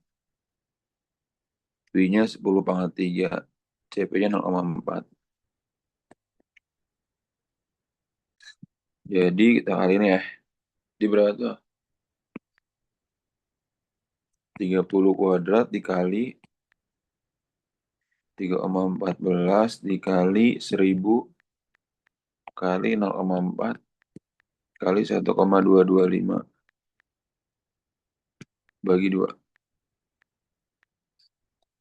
V-nya 10 pangkat 3. CP-nya 0,4. Jadi kita kali ini ya. Di berapa tuh? 30 kuadrat dikali 3,14 dikali 1000 kali 0,4 kali 1,225 bagi 2.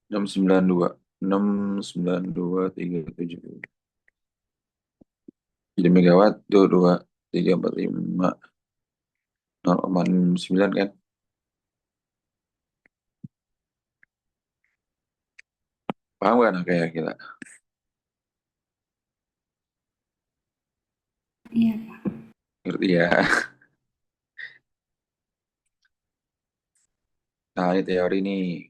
692. 692,370. Jadi megawatt tuh 2, 3, 4, 5, 0,9 kan? Paham kan kayak kita? Iya, Pak. Ngerti ya? Nah, ini teori nih.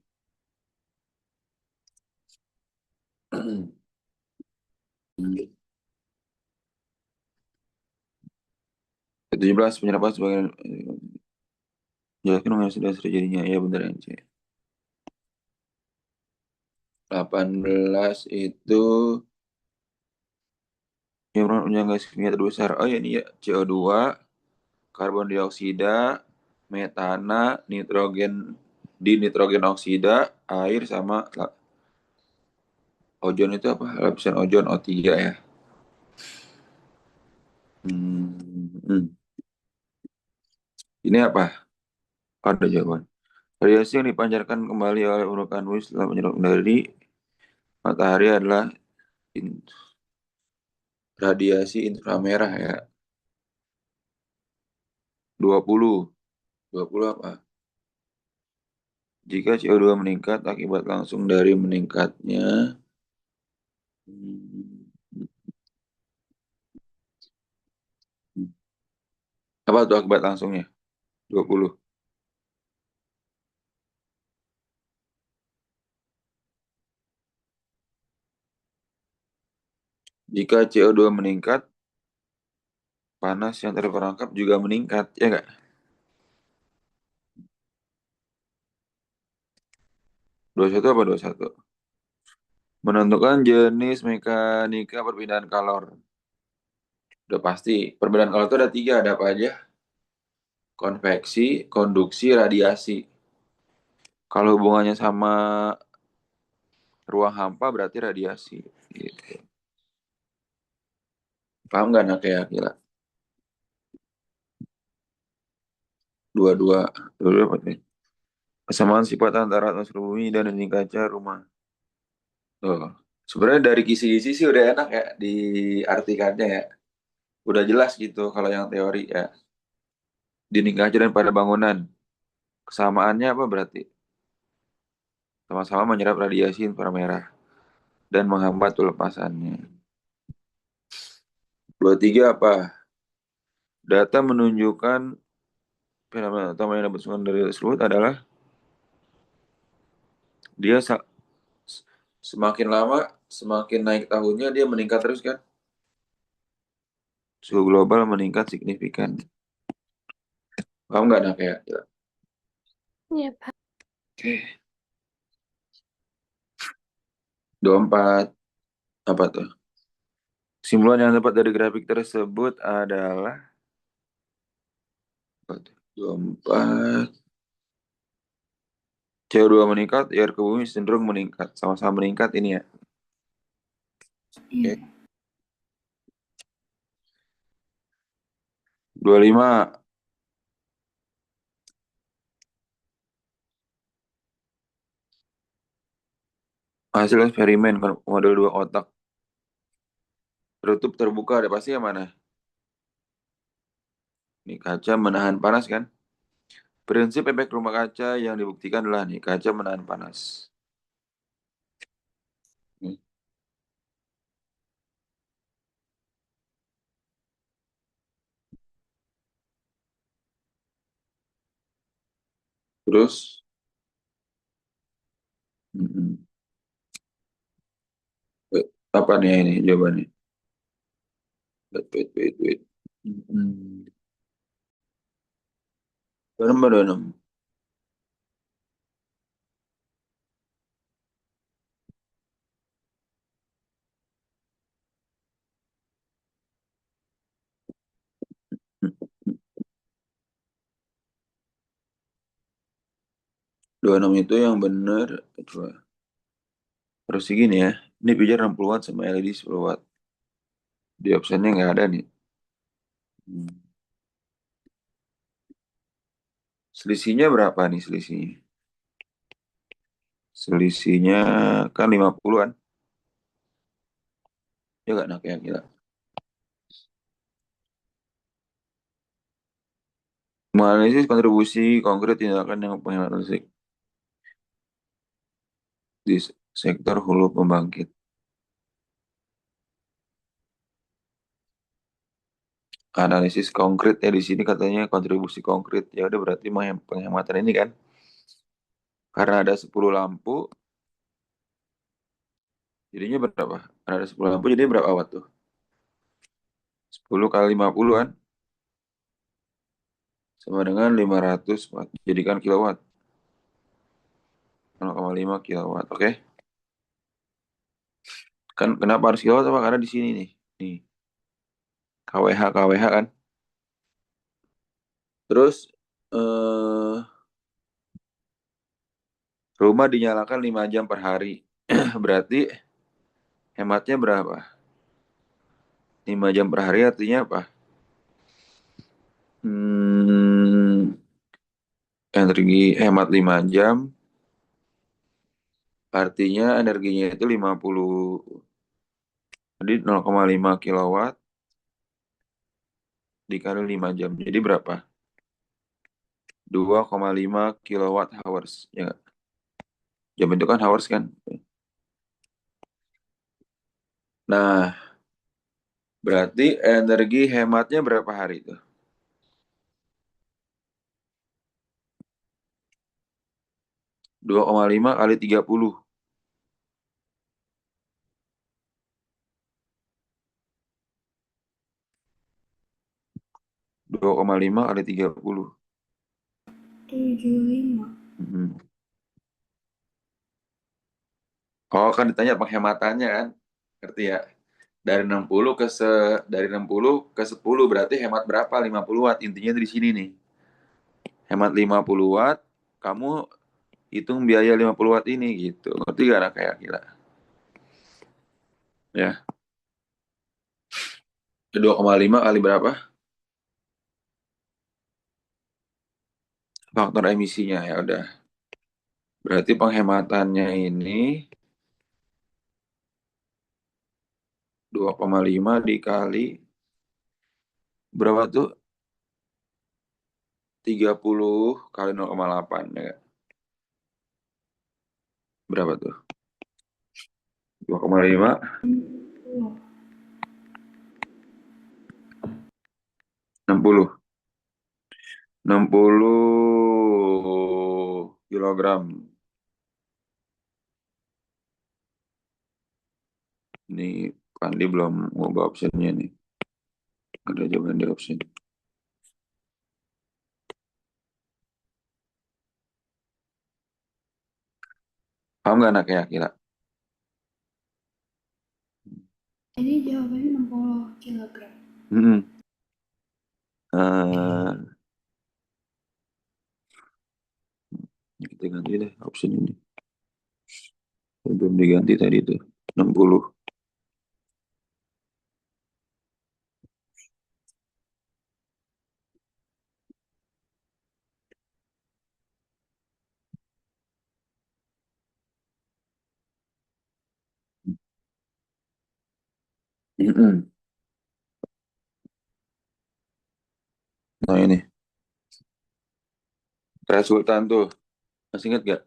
Ke-17 penyerapan sebagai jelaskan yang sudah terjadinya. Ya benar ya, C. 18 itu yang merupakan gas kimia terbesar. Oh ya, ini ya, CO2, karbon dioksida, metana, nitrogen, nitrogen oksida, air sama ozon itu apa? Lapisan ozon O3 ya. Hmm. Ini apa? Ada jawaban. Radiasi yang dipancarkan kembali oleh vulkanus setelah menyerap dari matahari adalah in- radiasi inframerah ya. 20. 20 apa? Jika CO2 meningkat akibat langsung dari meningkatnya hmm, apa tuh akibat langsungnya? 20. Jika CO2 meningkat, panas yang terperangkap juga meningkat, ya nggak? 21 apa 21? Menentukan jenis mekanika perpindahan kalor. Udah pasti. Perbedaan kalor itu ada tiga. Ada apa aja? Konveksi, konduksi, radiasi. Kalau hubungannya sama ruang hampa berarti radiasi. Gitu. Paham nggak nak ya gila? Dua-dua. Dua-dua apa nih? Kesamaan sifat antara atmosfer bumi dan dinding kaca rumah. Tuh. Sebenarnya dari kisi-kisi sih udah enak ya diartikannya ya. Udah jelas gitu kalau yang teori ya. Dinding kaca dan pada bangunan. Kesamaannya apa berarti? Sama-sama menyerap radiasi inframerah dan menghambat pelepasannya. Dua tiga apa? Data menunjukkan fenomena utama yang dapat sumber dari tersebut adalah dia semakin lama, semakin naik tahunnya dia meningkat terus kan? Suhu global meningkat signifikan. Paham nggak nak ya? Iya, Pak. Oke. 24 apa tuh? Kesimpulan yang dapat dari grafik tersebut adalah apa tuh? 24 CO2 meningkat, air ke bumi cenderung meningkat. Sama-sama meningkat ini ya. Iya. Oke. 25 hasil eksperimen model dua kotak tertutup terbuka ada pasti yang mana? Ini kaca menahan panas kan? Prinsip efek rumah kaca yang dibuktikan adalah nih kaca menahan panas. Nih. Terus mm-mm. Apa nih ini jawabannya? Wait. Mm-mm. 26. Dua enam itu yang benar. Coba. Terus segini ya. Ini pijar 60 watt sama LED 10 watt. Di optionnya nggak ada nih. Hmm. Selisihnya berapa nih selisihnya? Selisihnya kan 50-an. Ya nggak nak ya gila. Menganalisis kontribusi konkret tindakan yang penghematan listrik di sektor hulu pembangkit. Analisis konkret ya di sini katanya kontribusi konkret. Ya udah berarti penghematan ini kan. Karena ada 10 lampu, jadinya berapa? Karena ada 10 lampu jadi berapa watt tuh? 10 kali 50 kan? Sama dengan 500 watt. Jadikan kilowatt. 0,5 kilowatt. Oke. Kan kenapa harus kilowatt? Apa? Karena di sini nih. Nih. KWH kan. Terus eh, rumah dinyalakan 5 jam per hari. Berarti hematnya berapa? 5 jam per hari artinya apa? Hmm, Energi hemat 5 jam, artinya energinya itu 50, jadi 0,5 kilowatt dikali 5 jam. Jadi berapa? 2,5 kilowatt hours. Ya, nggak? Jam itu kan hours kan? Nah, berarti energi hematnya berapa hari itu? 2,5 kali 30. 2,5 kali 30. 75. Hmm. Oh, kan ditanya penghematannya kan? Ngerti ya? Dari 60 dari 60 ke 10 berarti hemat berapa? 50 watt. Intinya di sini nih. Hemat 50 watt, kamu hitung biaya 50 watt ini gitu. Ngerti gak anak kayak gila? Ya. 2,5 kali berapa? Faktor emisinya ya udah. Berarti penghematannya ini 2,5 dikali berapa tuh? 30 kali 0,8 ya. Berapa tuh? 2,5, 60. 60. 60 kilogram. Ini Pandi belum ngubah optionnya nih. Ada jawaban di option. Paham gak anak ya kira? Jadi jawabannya 60 kilogram. Hmm. Eh, kita ganti deh option ini. Belum diganti tadi tuh. 60. Mm-mm. Nah ini. Resultan tuh. Masih ingat gak?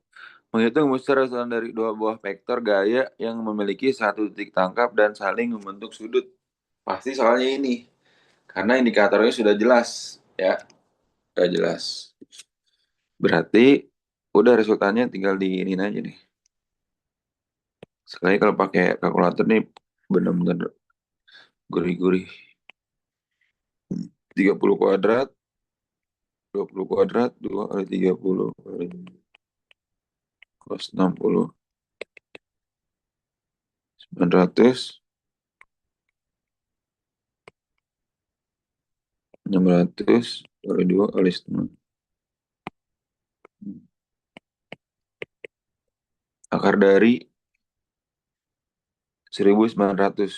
Menghitung mustar resultan dari dua buah vektor gaya yang memiliki satu titik tangkap dan saling membentuk sudut. Pasti soalnya ini. Karena indikatornya sudah jelas. Ya, sudah jelas. Berarti udah resultannya tinggal diinin aja nih. Sekali kalau pakai kalkulator nih bener-bener gurih-gurih. 30 kuadrat, 20 kuadrat, 2 kali 30 kali cos 60. 900, 600 kali 2 kali setengah. Akar dari 1900.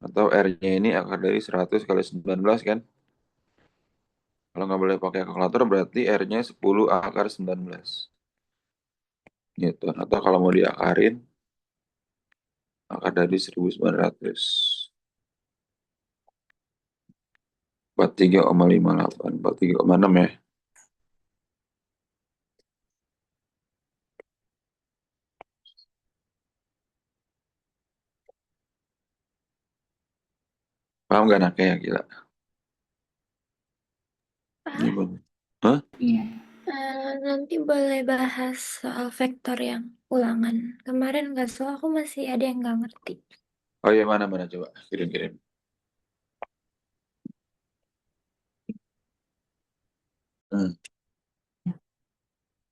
Atau R-nya ini akar dari 100 kali 19 kan? Kalau nggak boleh pakai kalkulator berarti R-nya 10 akar 19. Gitu. Atau kalau mau diakarin, akar dari 1900. 43,58. 43,6 ya. Paham gak anaknya ya gila? Ini Ah, bang. Hah? Iya. nanti boleh bahas soal vektor yang ulangan. Kemarin nggak soal aku masih ada yang nggak ngerti. Oh iya mana coba kirim-kirim. Hmm.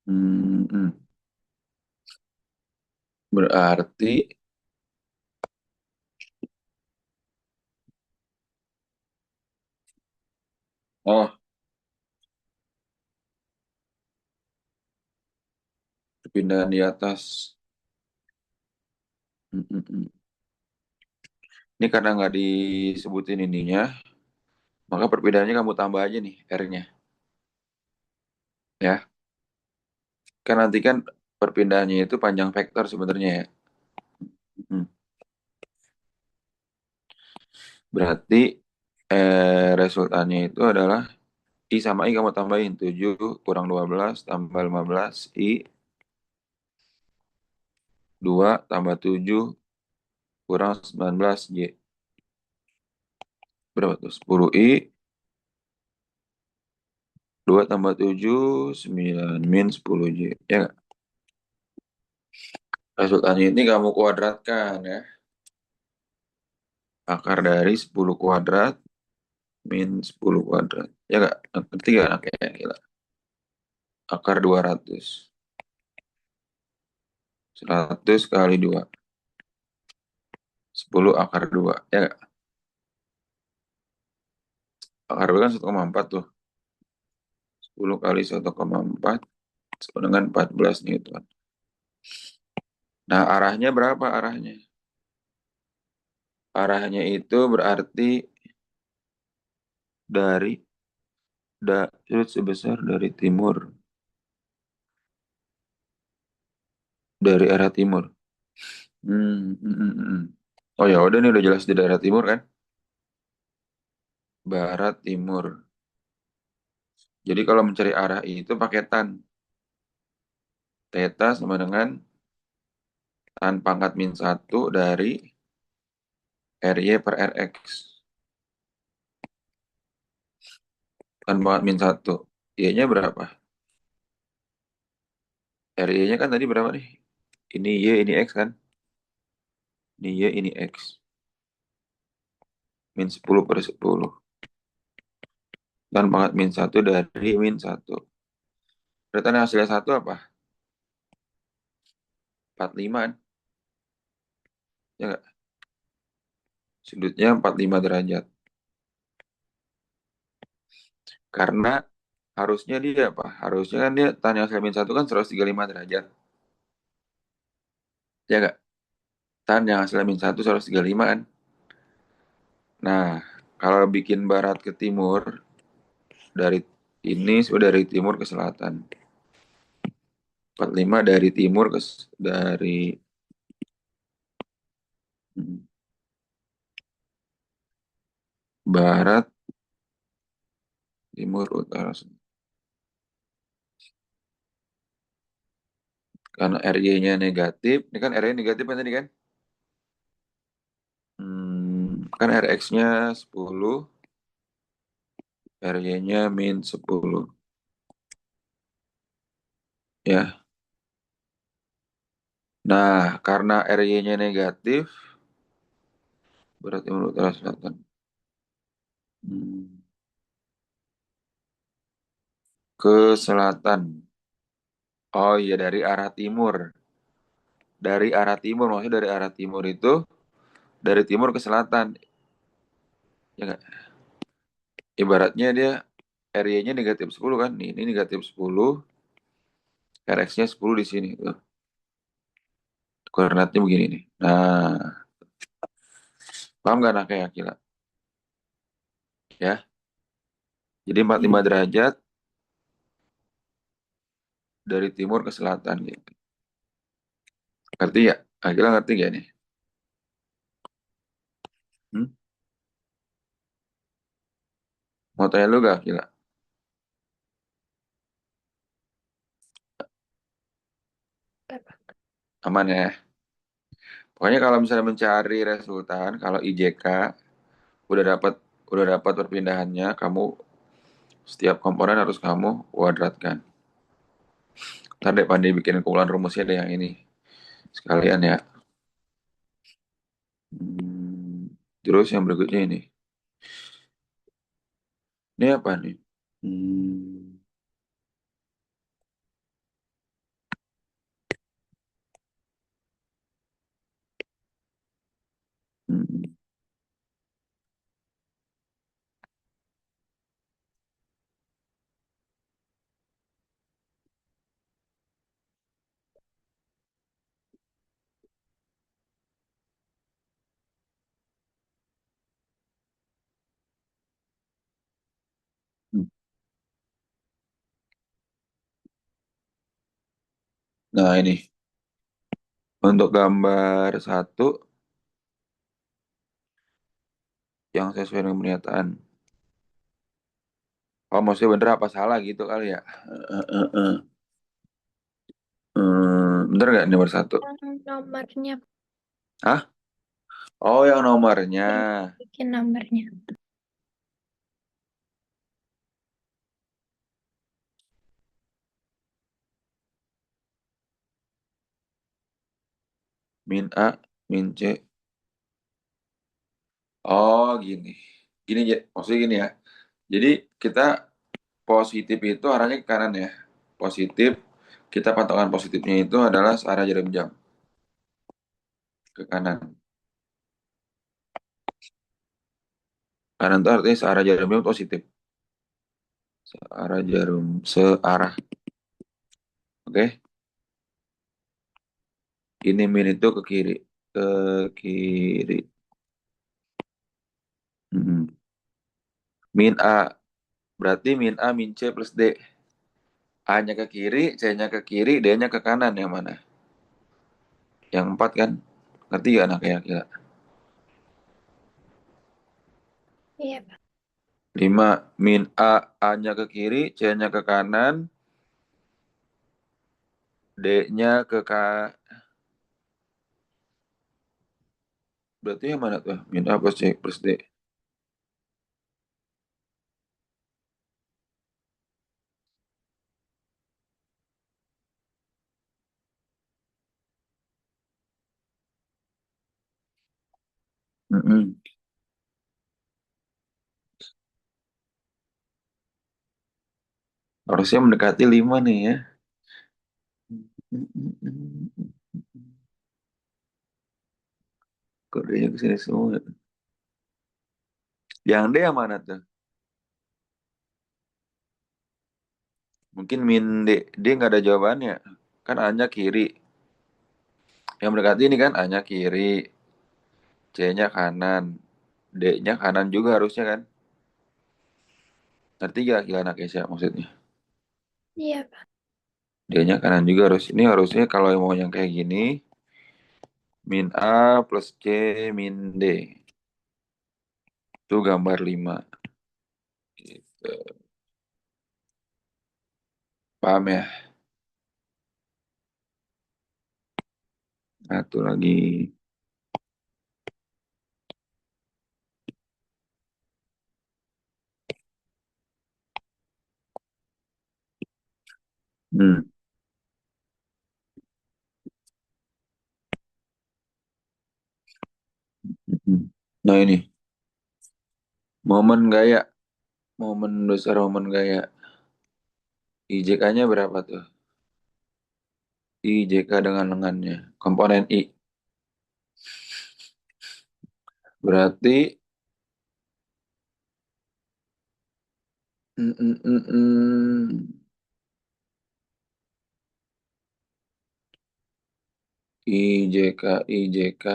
Hmm. Berarti oh perpindahan di atas. Hmm. Ini karena nggak disebutin ininya, maka perpindahannya kamu tambah aja nih R-nya. Ya, kan nanti kan perpindahannya itu panjang vektor sebenarnya ya. Hmm. Berarti resultannya itu adalah I sama I kamu tambahin 7 kurang 12 tambah 15 I 2 tambah 7 kurang 19 J. Berapa tuh? 10 I 2 tambah 7 9 min 10 J. Ya nggak? Resultannya ini kamu kuadratkan ya. Akar dari 10 kuadrat min 10 kuadrat. Ya nggak? Ngerti nggak anaknya? Gila. Akar 200. 100 kali 2. 10 akar 2. Ya nggak? Akar 2 kan 1,4 tuh. 10 kali 1,4 sama dengan 14 Newton. Nah, arahnya berapa arahnya? Arahnya itu berarti dari sebesar dari timur. Dari arah timur. Hmm. Oh ya udah nih udah jelas di daerah timur kan? Barat timur. Jadi kalau mencari arah itu pakai tan. Theta sama dengan tan pangkat min 1 dari RY per RX. Tan pangkat min 1. Y-nya berapa? RY-nya kan tadi berapa nih? Ini Y, ini X kan? Ini Y, ini X. Min 10 per 10. Tan pangkat min 1 dari min 1. Berarti tan hasilnya 1 apa? 45 kan? Ya nggak? Sudutnya 45 derajat. Karena harusnya dia apa? Harusnya kan dia tan yang hasil min 1 kan 135 derajat. Ya nggak? Tan yang hasilnya min 1 135 kan? Nah, kalau bikin barat ke timur, dari ini sudah dari timur ke selatan. 45 dari timur dari hmm, barat, timur, utara. Karena RY-nya negatif, ini kan RY negatif kan tadi kan? Kan RX-nya 10, RY-nya min 10. Ya. Nah, karena RY-nya negatif, berarti menurut arah selatan. Hmm, Ke selatan. Oh iya, dari arah timur. Dari arah timur, maksudnya dari arah timur itu, dari timur ke selatan. Ya nggak? Ibaratnya dia RY-nya negatif 10 kan? Nih, ini negatif 10, RX-nya 10 di sini. Tuh. Koordinatnya begini nih. Nah, paham nggak nak kayak Akila? Ya, jadi 45 derajat dari timur ke selatan gitu. Ngerti ya? Akila ngerti gak nih? Hmm? Mau tanya lu gak Akila? Aman ya? Pokoknya kalau misalnya mencari resultan, kalau IJK udah dapat perpindahannya, kamu setiap komponen harus kamu kuadratkan. Ntar deh pandai bikin kumpulan rumusnya deh yang ini. Sekalian ya. Terus yang berikutnya ini. Ini apa nih? Hmm, hmm, hmm. Nah ini untuk gambar satu yang sesuai dengan pernyataan. Oh, maksudnya bener apa salah gitu kali ya? Bener nggak nomor satu? Yang nomornya, Hah? Oh, yang nomornya. yang bikin nomornya. Min A, min C. Oh, gini. Gini, maksudnya gini ya. Jadi kita positif itu arahnya ke kanan ya. Positif, kita patokan positifnya itu adalah searah jarum jam ke kanan. Kanan itu artinya searah jarum jam positif. Searah jarum, searah. Oke? Ini min itu ke kiri. Ke kiri. Hmm. Min A. Berarti min A, min C plus D. A-nya ke kiri, C-nya ke kiri, D-nya ke kanan. Yang mana? Yang empat kan? Ngerti gak anak ya kira? Iya, Pak. 5. Min A, A-nya ke kiri, C-nya ke kanan, D-nya ke berarti yang mana tuh? Min A plus C plus D. Mm-mm. Harusnya mendekati 5 nih ya. Kodenya ke sini semua. Yang D yang mana tuh? Mungkin min D. D nggak ada jawabannya. Kan A-nya kiri. Yang mendekati ini kan A-nya kiri. C-nya kanan. D-nya kanan juga harusnya kan. Ngerti gak kira anak Asia maksudnya? Iya, Pak. D-nya kanan juga harus. Ini harusnya kalau mau yang kayak gini. Min A plus C min D. Itu gambar 5. Gitu. Paham ya? Satu lagi. Hmm. Hmm. Nah ini. Momen gaya. Momen besar momen gaya. IJK-nya berapa tuh? IJK dengan lengannya. Komponen I. Berarti mm, mm, mm, mm. IJK IJK.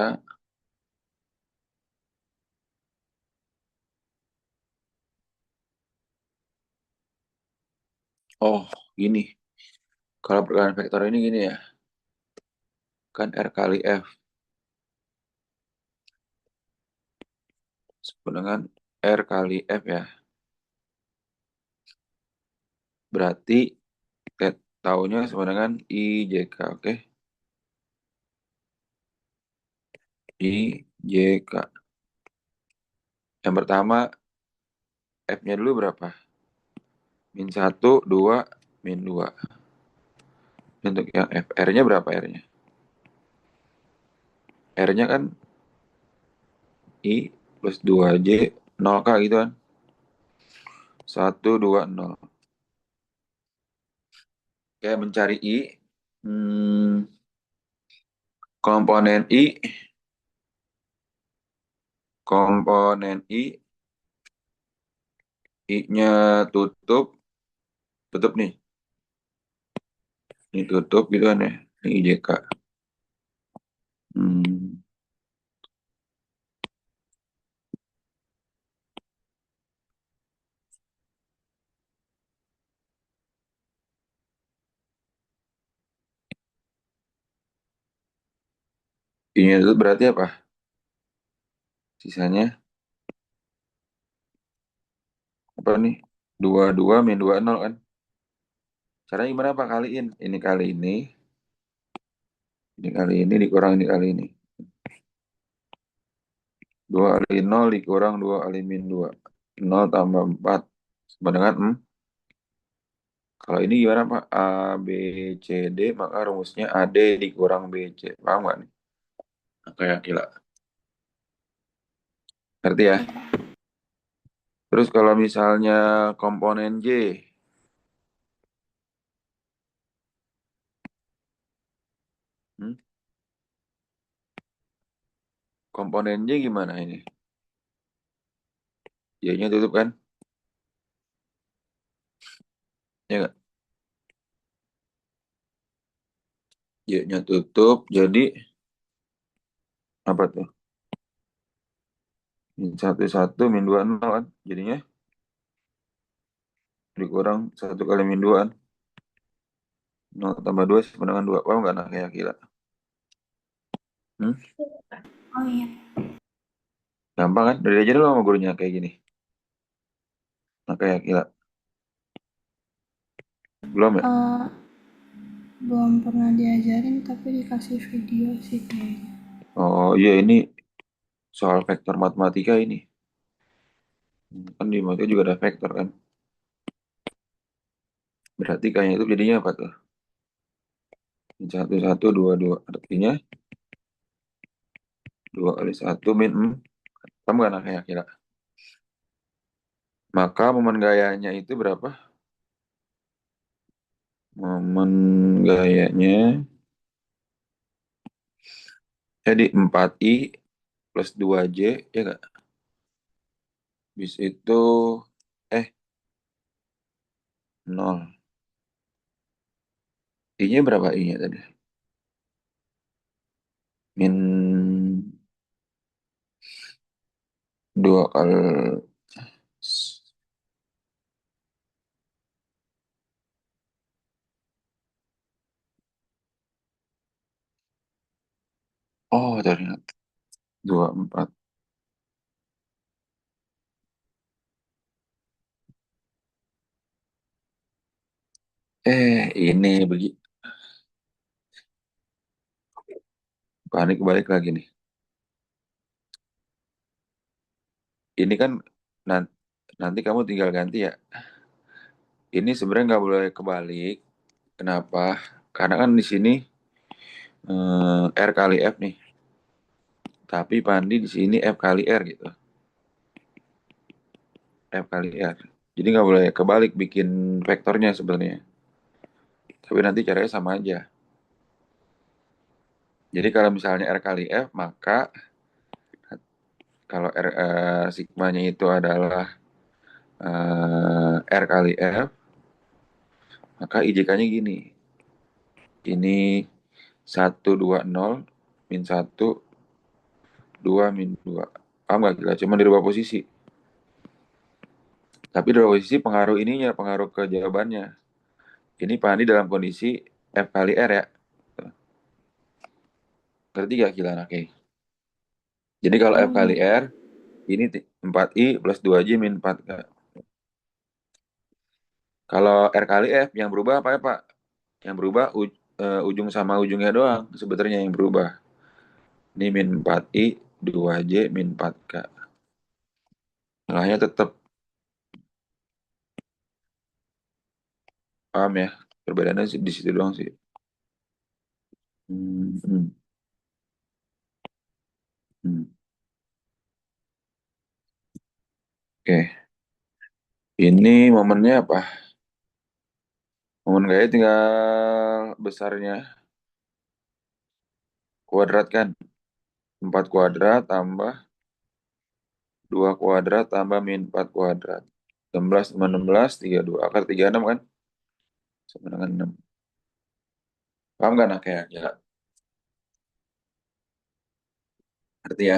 Oh, gini. Kalau perkalian vektor ini gini ya. Kan R kali F. Sebut dengan R kali F ya. Berarti tahunya sama dengan IJK. Oke. IJK. Yang pertama F-nya dulu berapa? Min 1, 2, min 2. Untuk yang F. R-nya berapa R-nya? R-nya kan I plus 2J 0K gitu kan. 1, 2, 0. Kayak mencari I. Hmm, komponen I. Komponen I. I-nya tutup. Tutup nih. Ini tutup gitu kan ya. Ini IJK. Hmm, I-nya itu berarti apa? Sisanya apa nih? 22 min 20 kan? Caranya gimana Pak? Kaliin. Ini kali ini dikurang ini kali ini. 2 kali 0 dikurang 2 kali min 2. 0 tambah 4 sama dengan Kalau ini gimana Pak? A, B, C, D, maka rumusnya AD dikurang BC. Paham nggak nih? Nah, kayak gila. Ngerti ya? Ya, Kak. Terus kalau misalnya komponen J, hmm? Komponen J gimana ini? J-nya tutup kan? Ya nggak? J-nya tutup, jadi apa tuh? Min 1, 1, min 2, 0 kan? Jadinya dikurang 1 kali min 2 kan? 0 tambah 2 sama dengan 2. Paham nggak? Nah, kayak gila. Hmm? Oh iya. Gampang kan? Dari aja dulu sama gurunya kayak gini. Nah, kayak gila. Belum ya? Eh, belum pernah diajarin tapi dikasih video sih kayaknya. Oh iya, ini soal vektor matematika ini. Kan di matematika juga ada vektor kan? Berarti kayaknya itu jadinya apa tuh? Min 1, 1, 2, 2. Artinya 2 kali 1 min 4. Kamu nggak? Nah, kayak gila. Maka momen gayanya itu berapa? Momen gayanya jadi 4I plus 2J, ya nggak? Bis itu, eh, 0. I-nya berapa I-nya tadi? Min 2 kali, oh ternyata 24. Ini begini. Panik balik lagi nih. Ini kan nan- nanti kamu tinggal ganti ya. Ini sebenarnya nggak boleh kebalik. Kenapa? Karena kan di sini R kali F nih. Tapi Pandi di sini F kali R gitu. F kali R. Jadi nggak boleh kebalik bikin vektornya sebenarnya. Tapi nanti caranya sama aja. Jadi kalau misalnya R kali F, maka kalau sigmanya itu adalah R kali F, maka IJK-nya gini. Ini 1, 2, 0, min 1, 2, min 2. Paham nggak gila? Cuma dirubah posisi. Tapi dirubah posisi pengaruh ininya, pengaruh ke jawabannya. Ini Pak Andi dalam kondisi F kali R ya. Ngerti gak gila anaknya? Jadi kalau F Oh kali iya. R, ini 4I plus 2J min 4. Kalau R kali F, yang berubah apa ya Pak? Yang berubah ujung sama ujungnya doang sebenarnya yang berubah. Ini min 4I, 2J min 4K. Nilainya tetap, paham ya? Perbedaannya di situ doang sih. Hmm, hmm, hmm. Oke, ini momennya apa? Momen gaya tinggal besarnya kuadrat kan? 4 kuadrat tambah 2 kuadrat tambah min 4 kuadrat. 16 tambah 16, 32. Akar 36 kan? Sama dengan 6. Paham gak nah kayak ya? Arti ya?